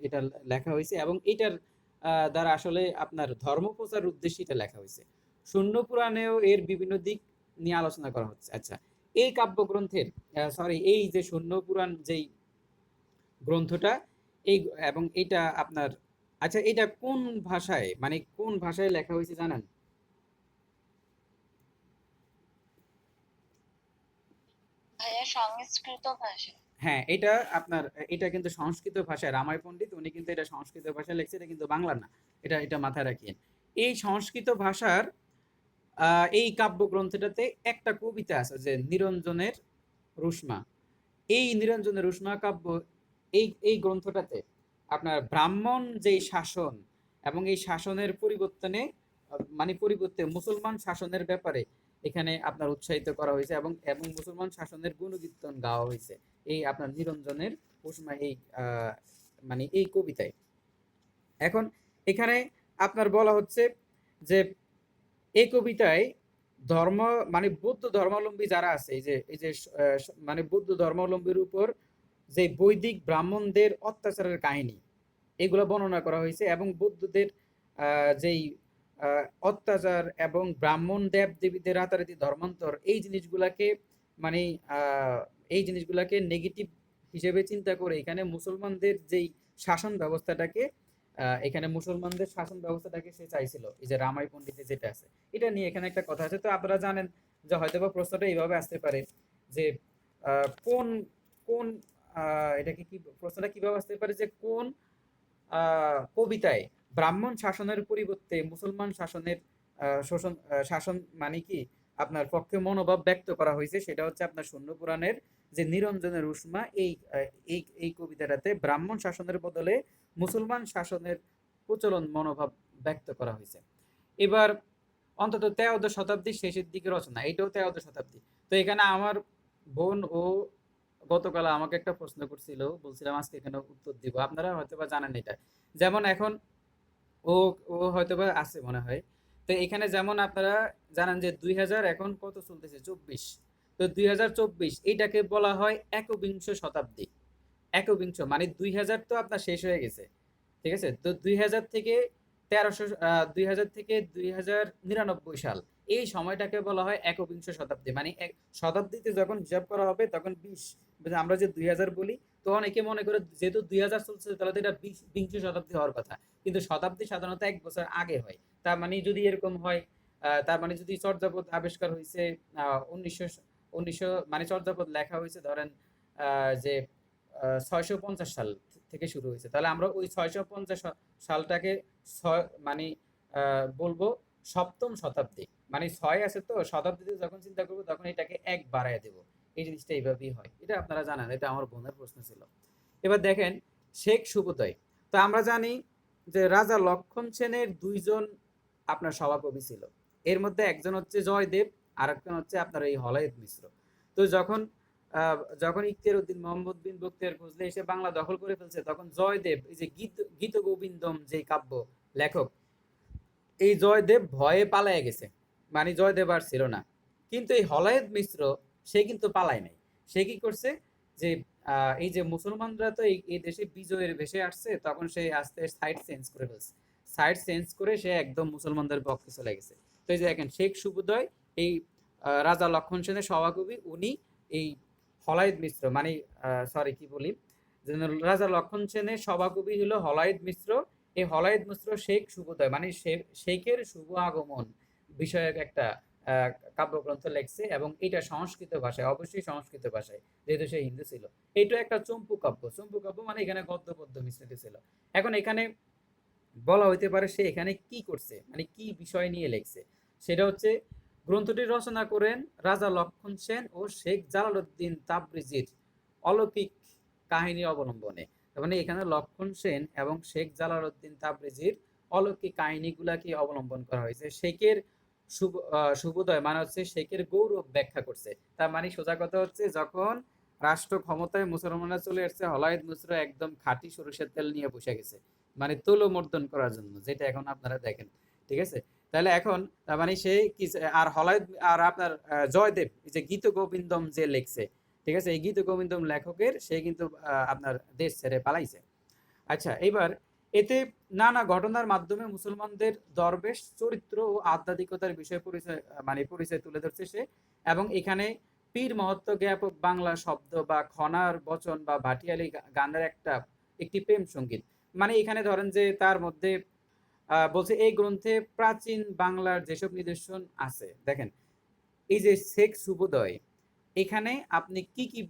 এটা লেখা হয়েছে, এবং এটার দ্বারা আসলে আপনার ধর্ম প্রচার উদ্দেশ্যে এটা লেখা হয়েছে। শূন্য পুরাণেও এর বিভিন্ন দিক নিয়ে আলোচনা করা হচ্ছে। আচ্ছা, এই কাব্যগ্রন্থের, এই যে শূন্য পুরাণ যেই গ্রন্থটা, এই এবং এটা আপনার, আচ্ছা, এটা কোন ভাষায়, মানে কোন ভাষায় লেখা হয়েছে জানেন? ভাইয়া সংস্কৃত ভাষা। হ্যাঁ, এটা আপনার, এটা কিন্তু সংস্কৃত ভাষায়, রামাই পণ্ডিত উনি কিন্তু এটা সংস্কৃত ভাষায় লিখছে, এটা কিন্তু বাংলা না। এটা মাথায় রাখিয়েন। এই সংস্কৃত ভাষার এই কাব্যগ্রন্থটাতে একটা কবিতা আছে, যে নিরঞ্জনের রুষ্মা। এই নিরঞ্জনের রুষ্মা কাব্য, এই গ্রন্থটাতে আপনার ব্রাহ্মণ যেই শাসন এবং এই শাসনের পরিবর্তনে, মানে পরিবর্তে মুসলমান শাসনের ব্যাপারে এখানে আপনার উৎসাহিত করা হয়েছে, এবং এবং মুসলমান শাসনের গুণকীর্তন গাওয়া হয়েছে এই আপনার নিরঞ্জনের রুষ্মা এই মানে এই কবিতায়। এখন এখানে আপনার বলা হচ্ছে যে এই কবিতায় ধর্ম, মানে বৌদ্ধ ধর্মাবলম্বী যারা আছে, এই যে মানে বৌদ্ধ ধর্মাবলম্বীর উপর যে বৈদিক ব্রাহ্মণদের অত্যাচারের কাহিনী, এগুলো বর্ণনা করা হয়েছে, এবং বৌদ্ধদের যেই অত্যাচার এবং ব্রাহ্মণ দেব দেবীদের রাতারাতি ধর্মান্তর, এই জিনিসগুলাকে, মানে এই জিনিসগুলাকে নেগেটিভ হিসেবে চিন্তা করে এখানে মুসলমানদের যেই শাসন ব্যবস্থাটাকে, এখানে মুসলমানদের শাসন ব্যবস্থাটাকে সে চাইছিল, এই যে রামাই পণ্ডিতে যেটা আছে, এটা নিয়ে এখানে একটা কথা আছে। তো আপনারা জানেন যে হয়তোবা প্রশ্নটা এইভাবে আসতে পারে যে কোন কোন এটাকে কি প্রশ্নটা কিভাবে আসতে পারে যে কোন কবিতায় ব্রাহ্মণ শাসনের পরিবর্তে মুসলমান শাসনের শাসন মানে কি আপনার পক্ষে মনোভাব ব্যক্ত করা হয়েছে, সেটা হচ্ছে আপনার শূন্য পুরাণের যে নিরঞ্জনের উষ্মা, এই কবিতাটাতে ব্রাহ্মণ শাসনের বদলে মুসলমান শাসনের প্রচলন মনোভাব ব্যক্ত করা হয়েছে। এবার অন্তত 13 শতাব্দীর শেষের দিকে রচনা, এটাও 13 শতাব্দী। তো এখানে আমার বোন ও গতকাল আমাকে একটা প্রশ্ন করছিল, বলছিলাম আজকে এখানে উত্তর দিব, আপনারা হয়তো বা জানেন এটা। যেমন এখন ও ও হয়তো বা আছে মনে হয়। তো এখানে যেমন আপনারা জানেন যে 2000 এখন কত চলতেছে, 24। তো 2024 এইটাকে বলা হয় একবিংশ শতাব্দী। একবিংশ মানে 2000 তো আপনার শেষ হয়ে গেছে, ঠিক আছে? তো 2000 থেকে 2000 থেকে 2099 সাল, এই সময়টাকে বলা হয় একবিংশ শতাব্দী। মানে এক শতাব্দীতে যখন হিসাব করা হবে তখন 20, আমরা যে 2000 বলি, তো অনেকে মনে করে যেহেতু 2000 চলছে তাহলে তো এটা বিংশ শতাব্দী হওয়ার কথা, কিন্তু শতাব্দী সাধারণত 1 বছর আগে হয়। তার মানে যদি এরকম হয়, তার মানে যদি চর্যাপদ আবিষ্কার হয়েছে 1900 মানে চর্যাপদ লেখা হয়েছে ধরেন যে 650 সাল থেকে শুরু হয়েছে, তাহলে আমরা ওই 650 সালটাকে মানে বলবো সপ্তম শতাব্দী। মানে 6 আছে তো শতাব্দীতে যখন চিন্তা করবো তখন এটাকে 1 বাড়ায় দেব। এই জিনিসটা এইভাবেই হয়, এটা আপনারা জানেন, এটা আমার বোনের প্রশ্ন ছিল। এবার দেখেন শেখ সুবোধয়। তো আমরা জানি যে রাজা লক্ষণ সেনের 2 জন আপনার সভাকবি ছিল। এর মধ্যে একজন হচ্ছে জয়দেব, আর একজন হচ্ছে আপনার এই হলায়ত মিশ্র। তো যখন ইখতিয়ার উদ্দিন মোহাম্মদ বিন বখতিয়ার খোঁজলে এসে বাংলা দখল করে ফেলছে, তখন জয়দেব এই যে গীত গোবিন্দম যে কাব্য লেখক, এই জয়দেব ভয়ে পালায় গেছে, মানে জয়দেব আর ছিল না। কিন্তু এই হলায়ত মিশ্র সে কিন্তু পালায় নাই। সে কি করছে যে এই যে মুসলমানরা তো এই দেশে বিজয়ের ভেসে আসছে, তখন সে আস্তে সাইড চেঞ্জ করে ফেলছে। সাইড চেঞ্জ করে সে একদম মুসলমানদের পক্ষে চলে গেছে। তো এই যে দেখেন শেখ সুবোধয়, এই রাজা লক্ষণ সেনের সভাকবি, উনি এই হলায়ত মিশ্র মানে সরি কি বলি, রাজা লক্ষণ সেনের সভাকবি হলো হলায়ত মিশ্র। এই হলায়ত মিশ্র শেখ সুবোধয় মানে শেখের শুভ আগমন বিষয়ক একটা কাব্যগ্রন্থ লেখছে, এবং এটা সংস্কৃত ভাষায়, অবশ্যই সংস্কৃত ভাষায়, যেহেতু সে হিন্দু ছিল। এটা একটা চম্পু কাব্য। চম্পু কাব্য মানে এখানে গদ্য পদ্য মিশ্রিত ছিল। এখন এখানে বলা হইতে পারে সে এখানে কি করছে, মানে কি বিষয় নিয়ে লেখছে, সেটা হচ্ছে গ্রন্থটি রচনা করেন রাজা লক্ষণ সেন ও শেখ জালালউদ্দিন তাবরিজির অলৌকিক কাহিনী অবলম্বনে। তার মানে এখানে লক্ষণ সেন এবং শেখ জালালউদ্দিন তাবরিজির অলৌকিক কাহিনীগুলাকে অবলম্বন করা হয়েছে। শেখের শুভোদয় মানে হচ্ছে শেখের গৌরব ব্যাখ্যা করছে। তার মানে সোজা কথা হচ্ছে যখন রাষ্ট্র ক্ষমতায় মুসলমানরা চলে আসছে, হলায়ত মিশ্র একদম খাঁটি সরিষার তেল নিয়ে বসে গেছে, মানে তুলোমর্দন করার জন্য, যেটা এখন আপনারা দেখেন, ঠিক আছে? তাহলে এখন তার মানে সে কি, আর হলায়ত আর আপনার জয়দেব এই যে গীত গোবিন্দম যে লেখছে, ঠিক আছে, এই গীত গোবিন্দম লেখকের সে কিন্তু আপনার দেশ ছেড়ে পালাইছে। আচ্ছা, এবার এতে নানা ঘটনার মাধ্যমে মুসলমানদের দরবেশ চরিত্র ও আধ্যাত্মিকতার বিষয় পরিচয় মানে পরিচয় তুলে ধরছে সে। এবং এখানে পীর মহত্ব জ্ঞাপক বাংলা শব্দ বা খনার বচন বা ভাটিয়ালি গানের একটি প্রেম সঙ্গীত। মানে এখানে ধরেন যে তার মধ্যে বলছে এই গ্রন্থে প্রাচীন বাংলার যেসব নিদর্শন আছে, দেখেন এই যে শেখ সুবোধয়, এখানে আপনি কি কি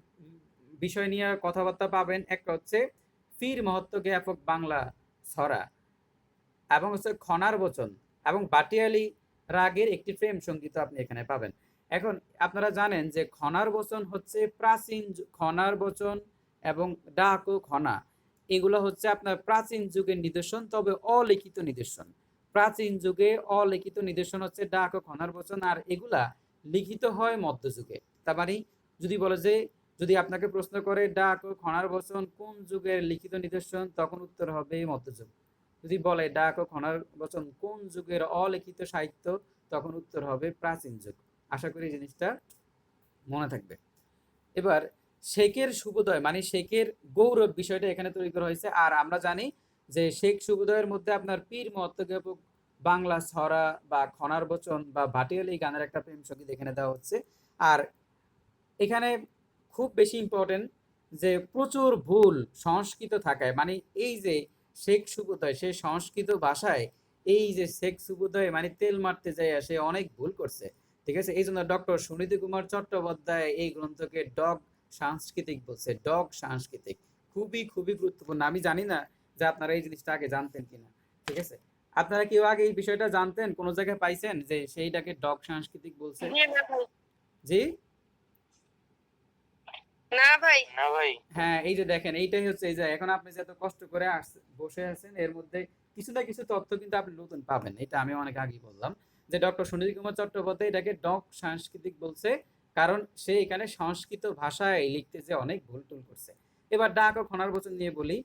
বিষয় নিয়ে কথাবার্তা পাবেন, একটা হচ্ছে পীর মহত্ব জ্ঞাপক বাংলা ছড়া, এবং হচ্ছে খনার বচন এবং বাটিয়ালি রাগের একটি প্রেম সঙ্গীত আপনি এখানে পাবেন। এখন আপনারা জানেন যে খনার বচন হচ্ছে প্রাচীন খনার বচন এবং ডাক ও খনা, এগুলো হচ্ছে আপনার প্রাচীন যুগের নিদর্শন, তবে অলিখিত নিদর্শন। প্রাচীন যুগে অলিখিত নিদর্শন হচ্ছে ডাক ও খনার বচন, আর এগুলা লিখিত হয় মধ্যযুগে। তার মানে যদি বলে যে, যদি আপনাকে প্রশ্ন করে ডাক ও খনার বচন কোন যুগের লিখিত নিদর্শন, তখন উত্তর হবে মধ্যযুগ। যদি বলে ডাক ও খনার বচন কোন যুগের অলিখিত সাহিত্য, তখন উত্তর হবে প্রাচীন যুগ। আশা করি জিনিসটা মনে থাকবে। এবার শেখের শুভোদয় মানে শেখের গৌরব বিষয়টা এখানে তৈরি করা হয়েছে। আর আমরা জানি যে শেখ শুভোদয়ের মধ্যে আপনার পীর মহত্ব জ্ঞাপক বাংলা ছড়া বা খনার বচন বা ভাটিয়ালি গানের একটা প্রেম সঙ্গীত এখানে দেওয়া হচ্ছে। আর এখানে খুব বেশি ইম্পর্টেন্ট যে প্রচুর ভুল সংস্কৃত থাকায়, মানে এই যে শেখ সুবোধয় সে সংস্কৃত ভাষায়, এই যে শেখ সুবোধয় মানে তেল মারতে যায় সে অনেক ভুল করছে, ঠিক আছে? এই জন্য ডক্টর সুনীতি কুমার চট্টোপাধ্যায় এই গ্রন্থকে ডগ সাংস্কৃতিক বলছে, ডগ সাংস্কৃতিক। খুবই খুবই গুরুত্বপূর্ণ। আমি জানি না যে আপনারা এই জিনিসটা আগে জানতেন কিনা, ঠিক আছে? আপনারা কেউ আগে এই বিষয়টা জানতেন, কোনো জায়গায় পাইছেন যে সেইটাকে ডগ সাংস্কৃতিক বলছে? জি না ভাই। জি। না ভাই। না ভাই। হ্যাঁ, এই যে দেখেন, এইটাই হচ্ছে এই যে এখন আপনি যে এত কষ্ট করে বসে আছেন, এর মধ্যে কিছু না কিছু তথ্য কিন্তু আপনি নতুন পাবেন। এটা আমি অনেক আগেই বললাম যে ডক্টর সুনীল কুমার চট্টোপাধ্যায় এটাকে ডগ সাংস্কৃতিক বলছে, কারণ সে এখানে সংস্কৃত ভাষায় লিখতে যে অনেক ভুল টুল করছে। এবার ডাক ও খনার বচন নিয়ে বলি।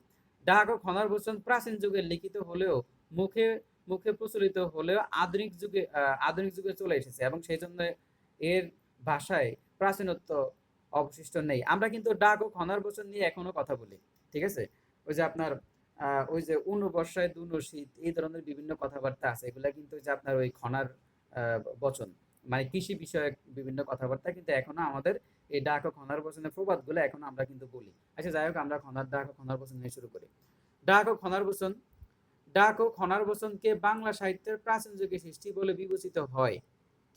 ডাক ও খনার বচন প্রাচীন যুগে লিখিত হলেও মুখে মুখে প্রচলিত হলেও আধুনিক যুগে চলে এসেছে, এবং সেই জন্য এর ভাষায় প্রাচীনত্ব অবশিষ্ট নেই। আমরা কিন্তু ডাক ও খনার বচন নিয়ে এখনো কথা বলি, ঠিক আছে? ওই যে আপনার ওই যে উনো বর্ষায় দুনো শীত, এই ধরনের বিভিন্ন কথাবার্তা আছে, এগুলা কিন্তু যে আপনার ওই খনার বচন, মানে কৃষি বিষয়ক বিভিন্ন কথাবার্তা কিন্তু এখনো আমাদের এই ডাক ও খনার বচনের প্রবাদগুলো এখনো আমরা কিন্তু বলি। আচ্ছা যাই হোক, আমরা ডাক ও খনার বচন নিয়ে শুরু করি। ডাক ও খনার বচন। ডাক ও খনার বচনকে বাংলা সাহিত্যের প্রাচীন যুগে সৃষ্টি বলে বিবেচিত হয়,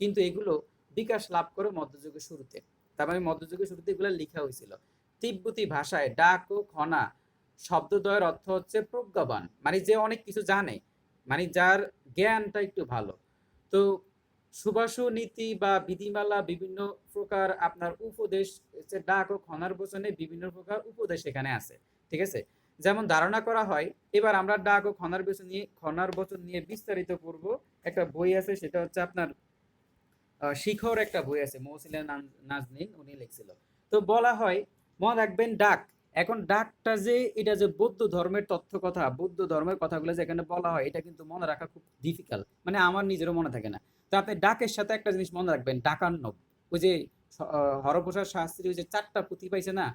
কিন্তু এগুলো বিকাশ লাভ করে মধ্যযুগের শুরুতে। তার মানে মধ্যযুগের শুরুতে এগুলো লেখা হয়েছিল। তিব্বতী ভাষায় ডাক ও খনা শব্দদ্বয়ের অর্থ হচ্ছে প্রজ্ঞাবান, মানে যে অনেক কিছু জানে, মানে যার জ্ঞানটা একটু ভালো। তো সুভাষু নীতি বা বিধিমালা বিভিন্ন প্রকার আপনার উপদেশ, ডাক ও খনার বচনে বিভিন্ন প্রকার উপদেশ এখানে আছে, ঠিক আছে? যেমন ধারণা করা হয়, এবার আমরা ডাক ও খনার বচন নিয়ে বিস্তারিত করব। একটা বই আছে, সেটা হচ্ছে আপনার শিখর, একটা বই আছে, মৌসিলা নাজনীন উনি লিখছিল। তো বলা হয়, মনে রাখবেন ডাক, এখন ডাকটা যে এটা যে বৌদ্ধ ধর্মের তথ্য কথা, বৌদ্ধ ধর্মের কথাগুলো যেখানে বলা হয়, এটা কিন্তু মনে রাখা খুব ডিফিকাল্ট, মানে আমার নিজেরও মনে থাকে না। তো আপনি ডাকের সাথে একটা জিনিস মনে রাখবেন, ডাকার্ণব। ওই যে হরপ্রসাদ শাস্ত্রী ওই যে 4টা পুঁথি পাইছে না,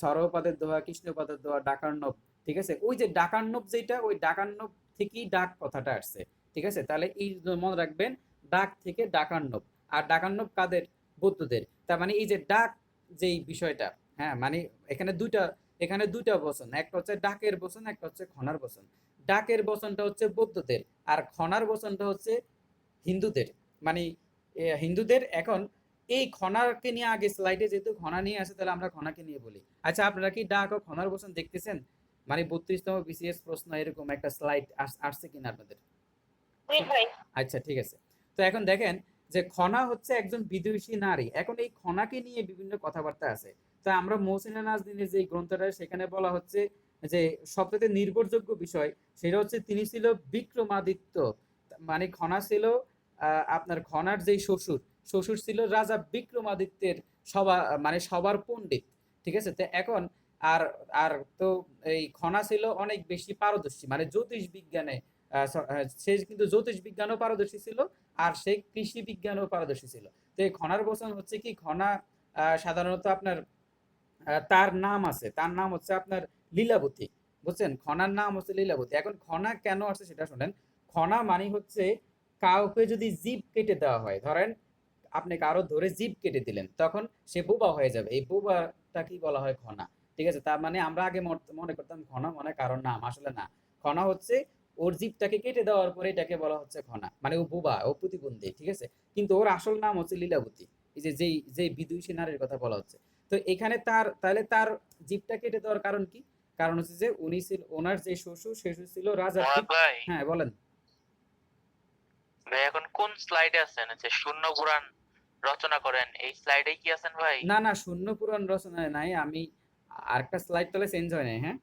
সরপাদের দোহা, কৃষ্ণপাদের দোহা, ডাকার্ণব, ঠিক আছে? ওই যে ডাকার্ণব যেটা, ওই ডাকার্ণব থেকেই ডাক কথাটা আসছে, ঠিক আছে? তাহলে এই মনে রাখবেন, ডাক থেকে ডাকার্ণব। আর ডাকার্ণব কাদের? বৌদ্ধদের। তার মানে এই যে ডাক যেই বিষয়টা, হ্যাঁ, মানে এখানে দুইটা বচন, একটা হচ্ছে ডাকের বচন, একটা হচ্ছে খনার বচন। ডাকের বচনটা হচ্ছে বৌদ্ধদের, আর খনার বচনটা হচ্ছে হিন্দুদের, মানে হিন্দুদের। এখন এই খনাকে নিয়ে আগে স্লাইডে যেহেতু খনা নিয়ে আসে, তাহলে আমরা খনাকে নিয়ে বলি। আচ্ছা, আপনারা কি ডাক ও খনার বচন দেখতেছেন? মানে 32তম বিসিএস প্রশ্ন এরকম একটা স্লাইড আসছে কিনা আপনাদের? আচ্ছা, ঠিক আছে। তো এখন দেখেন যে খনা হচ্ছে একজন বিদুষী নারী। এখন এই খনাকে নিয়ে বিভিন্ন কথাবার্তা আছে। তা আমরা মহসিনা নাজনীনের যে গ্রন্থটা, সেখানে বলা হচ্ছে যে সবচেয়ে নির্ভরযোগ্য বিষয় সেটা হচ্ছে তিনি ছিল বিক্রমাদিত্য, মানে খনা ছিল আপনার খনার যেই শ্বশুর ছিল রাজা বিক্রমাদিত্যের মানে সবার পণ্ডিত, ঠিক আছে? তো এখন আর আর তো এই খনা ছিল অনেক বেশি পারদর্শী, মানে জ্যোতিষ বিজ্ঞানে সে কিন্তু জ্যোতিষ বিজ্ঞানও পারদর্শী ছিল, আর সে কৃষি বিজ্ঞানও পারদর্শী ছিল। তো এই খনার বচন হচ্ছে কি, খনা সাধারণত আপনার তার নাম আছে, তার নাম হচ্ছে আপনার লীলাবতী, বুঝছেন? খনার নাম হচ্ছে লীলাবতী। এখন খনা কেন আসছে সেটা শোনেন। খনা মানে হচ্ছে কাউকে যদি জীব কেটে দেওয়া হয়, ধরেন আপনি কারো ধরে জীব কেটে দিলেন, তখন সে বোবা হয়ে যাবে, এই বোবাটা কি বলা হয়? খনা, ঠিক আছে? তার মানে আমরা আগে মনে করতাম খনা মানে কারোর নাম, আসলে না। খনা হচ্ছে ওর জীবটাকে কেটে দেওয়ার পরে এটাকে বলা হচ্ছে খনা, মানে ও বোবা, ও প্রতিবন্ধী, ঠিক আছে? কিন্তু ওর আসল নাম হচ্ছে লীলাবতী, এই যে যেই বিদুষী নারীর কথা বলা হচ্ছে। তো এখানে তাহলে তার জীবটা কেটে দেওয়ার কারণ কি? কারণ হচ্ছে যে ওনার যে শ্বশুর ছিল রাজা। ভাই হ্যাঁ, বলেন। ভাই এখন কোন স্লাইডে আছেন? যে শূন্য পুরাণ রচনা করেন, এই স্লাইডে কি আছেন ভাই? না না, শূন্য পুরাণ রচনায় নাই আমি। আরেকটা স্লাইড তাহলে চেঞ্জ হয় নাই, হ্যাঁ?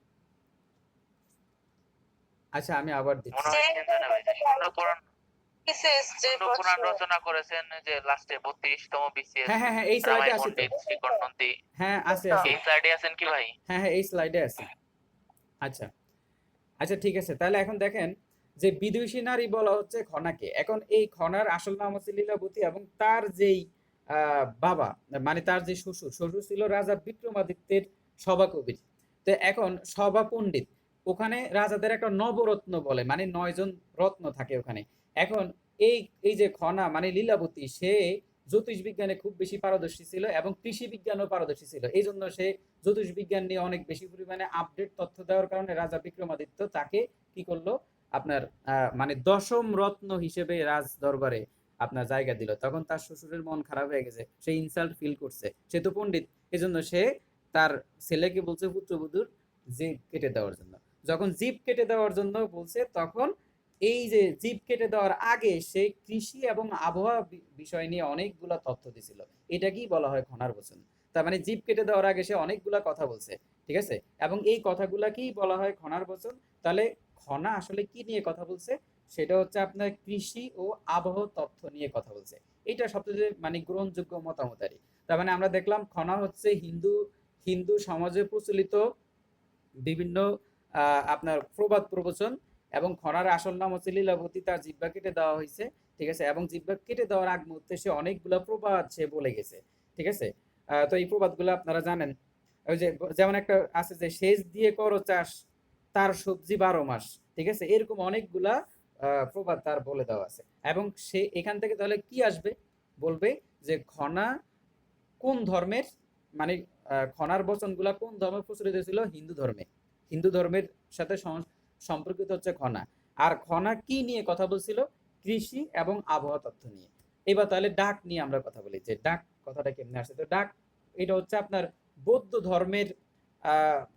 আচ্ছা, আমি আবার দিচ্ছি। মনে হয় চেঞ্জ হয় না ভাই। শূন্য পুরাণ রচনা করেছেন যে লাস্টে 32তম বিসিএস হ্যাঁ হ্যাঁ হ্যাঁ, এই স্লাইডে আছে তো। পণ্ডিত শ্রীকর নন্দী। হ্যাঁ, আছে আছে। এই স্লাইডে আছেন কি ভাই? হ্যাঁ হ্যাঁ, এই স্লাইডে আছে। আচ্ছা আচ্ছা, ঠিক আছে। তাহলে এখন দেখেন যে বিদুষী নারী বলা হচ্ছে খনাকে। এখন এই খনার আসল নাম হচ্ছে লীলাবতী, এবং তার যেই বাবা, মানে তার যে শ্বশুর ছিল রাজা বিক্রমাদিত্যের সভাকবি। তো এখন সভা পণ্ডিত, ওখানে রাজাদের একটা নবরত্ন বলে, মানে 9জন রত্ন থাকে ওখানে। এখন এই এই যে খনা মানে লীলাবতী, সে জ্যোতিষ বিজ্ঞানে খুব বেশি পারদর্শী ছিল এবং কৃষি বিজ্ঞানও পারদর্শী ছিল। এই জন্য সে জ্যোতিষ বিজ্ঞান নিয়ে অনেক বেশি পরিমাণে আপডেট তথ্য দেওয়ার কারণে রাজা বিক্রমাদিত্য তাকে কি করলো, আপনার মানে 10ম রত্ন হিসেবে রাজ দরবারে আপনার জায়গা দিল, তখন তার শ্বশুরের মন খারাপ হয়ে গেছে, সে ইনসাল্ট ফিল করছে, সে তো পণ্ডিত, এজন্য সে তার ছেলেকে বলছে পুত্রবধূর জিভ কেটে দেওয়ার জন্য। যখন জিভ কেটে দেওয়ার জন্য বলছে, তখন এই যে জিভ কেটে দেওয়ার আগে সে কৃষি এবং আবহাওয়া বিষয় নিয়ে অনেকগুলা তথ্য দিছিল। এটাকেই বলা হয় খনার বচন। তার মানে জিভ কেটে দেওয়ার আগে সে অনেকগুলা কথা বলছে, ঠিক আছে, এবং এই কথাগুলাকেই বলা হয় খনার বচন। তাহলে খনা আসলে কি নিয়ে কথা বলছে? সেটা হচ্ছে আপনার কৃষি ও আবহাওয়া তথ্য নিয়ে কথা বলছে। এটা সবচেয়ে মানে গ্রহণযোগ্য মতামত আর কি। তার মানে আমরা দেখলাম খনা হচ্ছে হিন্দু হিন্দু সমাজে প্রচলিত বিভিন্ন আপনার প্রবাদ প্রবচন, এবং খনার আসল নাম হচ্ছে লীলাবতী, তার জিহ্বা কেটে দেওয়া হয়েছে, ঠিক আছে, এবং জিহ্বা কেটে দেওয়ার আগ মুহূর্তে সে অনেকগুলো প্রবাদ সে বলে গেছে, ঠিক আছে। তো এই প্রবাদগুলো আপনারা জানেন। ওই যে যেমন একটা আছে যে সেচ দিয়ে করো চাষ, তার সবজি 12 মাস, ঠিক আছে, এরকম অনেকগুলা প্রবাদ তার বলে দেওয়া আছে। এবং সে এখান থেকে তাহলে কি আসবে, বলবে যে খনা কোন ধর্মের, মানে খনার বচনগুলা কোন ধর্মে প্রচলিত ছিল? হিন্দু ধর্মে। হিন্দু ধর্মের সাথে সম্পর্কিত হচ্ছে খনা। আর খনা কি নিয়ে কথা বলছিল? কৃষি এবং আবহাওয়া তথ্য নিয়ে। এবার তাহলে ডাক নিয়ে আমরা কথা বলি, যে ডাক কথাটা কেমনে আসছে। তো ডাক এটা হচ্ছে আপনার বৌদ্ধ ধর্মের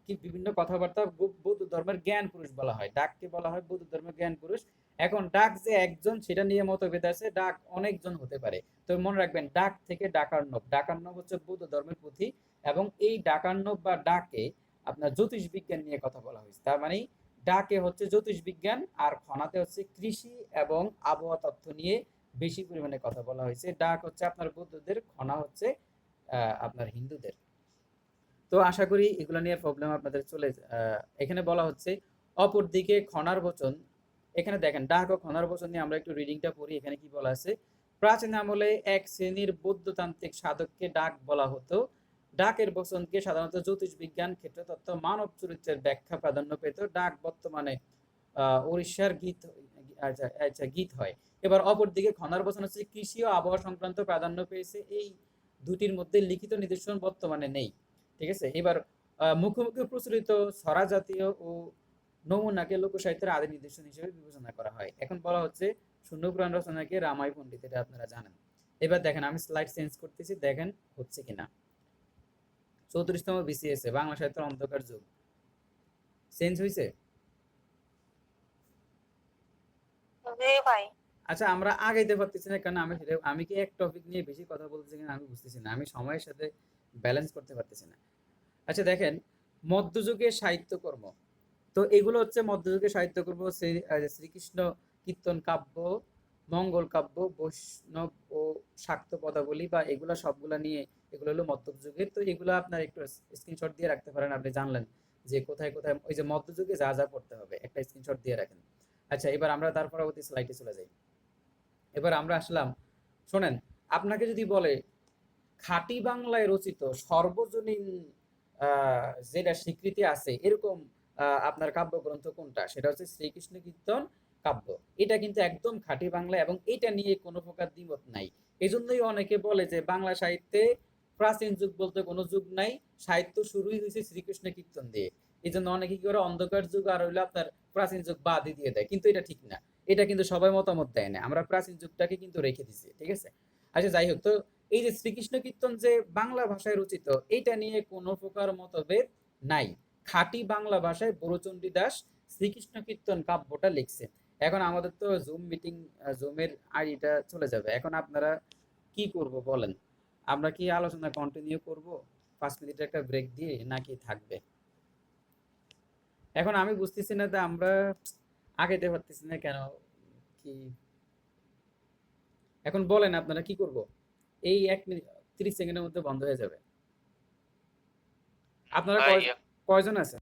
কি বিভিন্ন কথাবার্তা, বৌদ্ধ ধর্মের জ্ঞান পুরুষ বলা হয়, ডাককে বলা হয় বৌদ্ধ ধর্মের জ্ঞান পুরুষ। এখন ডাক যে একজন সেটা নিয়ে মতভেদ আছে, ডাক অনেকজন হতে পারে। তো মনে রাখবেন, ডাক থেকে ডাকার্ণব, ডাকার্ণব হচ্ছে বৌদ্ধ ধর্মের পুঁথি, এবং এই ডাকার্ণব বা ডাকে আপনার জ্যোতিষ বিজ্ঞান নিয়ে কথা বলা হয়েছে। তার মানে ডাকে হচ্ছে জ্যোতিষ বিজ্ঞান, আর খনাতে হচ্ছে কৃষি এবং আবহাওয়া তথ্য নিয়ে বেশি পরিমাণে কথা বলা হয়েছে। ডাক হচ্ছে আপনার বৌদ্ধদের, খনা হচ্ছে আপনার হিন্দুদের। তো আশা করি এগুলো নিয়ে প্রবলেম আপনাদের চলে এখানে বলা হচ্ছে অপরদিকে খনার বচন। এখানে দেখেন ডাক ও খনার বচন নিয়ে আমরা একটু রিডিংটা পড়ি। এখানে কি বলা আছে? প্রাচীন আমলে এক শ্রেণীর বৌদ্ধতান্ত্রিক সাধককে ডাক বলা হতো। ডাকের বচনকে সাধারণত জ্যোতিষ বিজ্ঞান, ক্ষেত্রতত্ত্ব, মানব চরিত্রের ব্যাখ্যা প্রাধান্য পেত। ডাক বর্তমানে উড়িষ্যার গীত, আচ্ছা আচ্ছা গীত হয়। এবার অপরদিকে খনার বচন হচ্ছে কৃষি ও আবহাওয়া সংক্রান্ত প্রাধান্য পেয়েছে। এই দুটির মধ্যে লিখিত নিদর্শন বর্তমানে নেই, ঠিক আছে। এবার মুখোমুখি প্রচলিত ছড়া জাতীয় ও নমুনাকে লোকসাহিত্যের আদি নিদর্শন হিসেবে বিবেচনা করা হয়। এখন বলা হচ্ছে শূন্য পুরাণ রচনাকে রামায় পণ্ডিত, এটা আপনারা জানেন। এবার দেখেন আমি স্লাইড চেঞ্জ করতেছি, দেখেন হচ্ছে কিনা। 34তম BCS এ বাংলা সাহিত্যের অন্ধকার যুগ চেঞ্জ হয়েছে। জি ভাই। আচ্ছা, আমরা আগাইতে পারতেছি না কেন? আমি কি এক টপিক নিয়ে বেশি কথা বলতেছি কিনা আমি বুঝতেছি না, আমি সময়ের সাথে ব্যালেন্স করতে পারতেছি না। আচ্ছা দেখেন, মধ্যযুগের সাহিত্যকর্ম। তো এগুলো হচ্ছে মধ্যযুগের সাহিত্যকর্ম। শ্রীকৃষ্ণ কীর্তন কাব্য, মঙ্গল কাব্য, বৈষ্ণব ও শাক্ত পদাবলী, বা এগুলা সবগুলা নিয়ে এগুলো হলো মধ্যযুগের। তো এগুলো আপনার একটু স্ক্রিনশট দিয়ে রাখতে পারেন, আপনি জানলেন যে কোথায় কোথায় ওই যে মধ্যযুগে যা যা পড়তে হবে, একটা স্ক্রিনশট দিয়ে রাখেন। আচ্ছা, এবার আমরা তার পরবর্তী স্লাইডে চলে যাই। এবার আমরা আসলাম, শোনেন, আপনাকে যদি বলে খাঁটি বাংলায় রচিত সর্বজনীন যেটা স্বীকৃতি আছে এরকম আপনার কাব্যগ্রন্থ কোনটা, সেটা হচ্ছে শ্রীকৃষ্ণ কীর্তন কাব্য। এটা কিন্তু একদম খাঁটি বাংলা, এবং এটা নিয়ে কোনো প্রকার দ্বিমত নাই। এজন্যই অনেকে বলে যে বাংলা সাহিত্যে প্রাচীন যুগ বলতে কোনো যুগ নাই, সাহিত্য শুরুই হয়েছে শ্রীকৃষ্ণ কীর্তন দিয়ে। এই জন্য অনেকে কি করে অন্ধকার যুগ আর হইলো আপনার প্রাচীন যুগ বাদই দিয়ে দেয়, কিন্তু এটা ঠিক না। এটা কিন্তু সবাই মতামত দেয় না, আমরা প্রাচীন যুগটাকে কিন্তু রেখে দিছি, ঠিক আছে। আচ্ছা যাই হোক, তো এই যে শ্রীকৃষ্ণ কীর্তন যে বাংলা ভাষায় রচিত, এইটা নিয়ে কোনো প্রকার মতভেদ নাই। খাঁটি বাংলা ভাষায় বড়চণ্ডী দাস শ্রীকৃষ্ণ কীর্তন কাব্যটা লিখছে। এখন আমাদের তো জুম মিটিং, জুমের আইডিটা চলে যাবে। এখন আপনারা কি করব বলেন? আমরা কি আলোচনা কন্টিনিউ করব 5 মিনিটের একটা ব্রেক দিয়ে, নাকি থাকবে? এখন আমি বুঝতেছি না যে আমরা আগাইতে পারতেছি না কেন, কি এখন বলেন আপনারা কি করব? এই 1 মিনিট 30 সেকেন্ডের মধ্যে বন্ধ হয়ে যাবে। আপনারা ভাই কয়জন আছেন?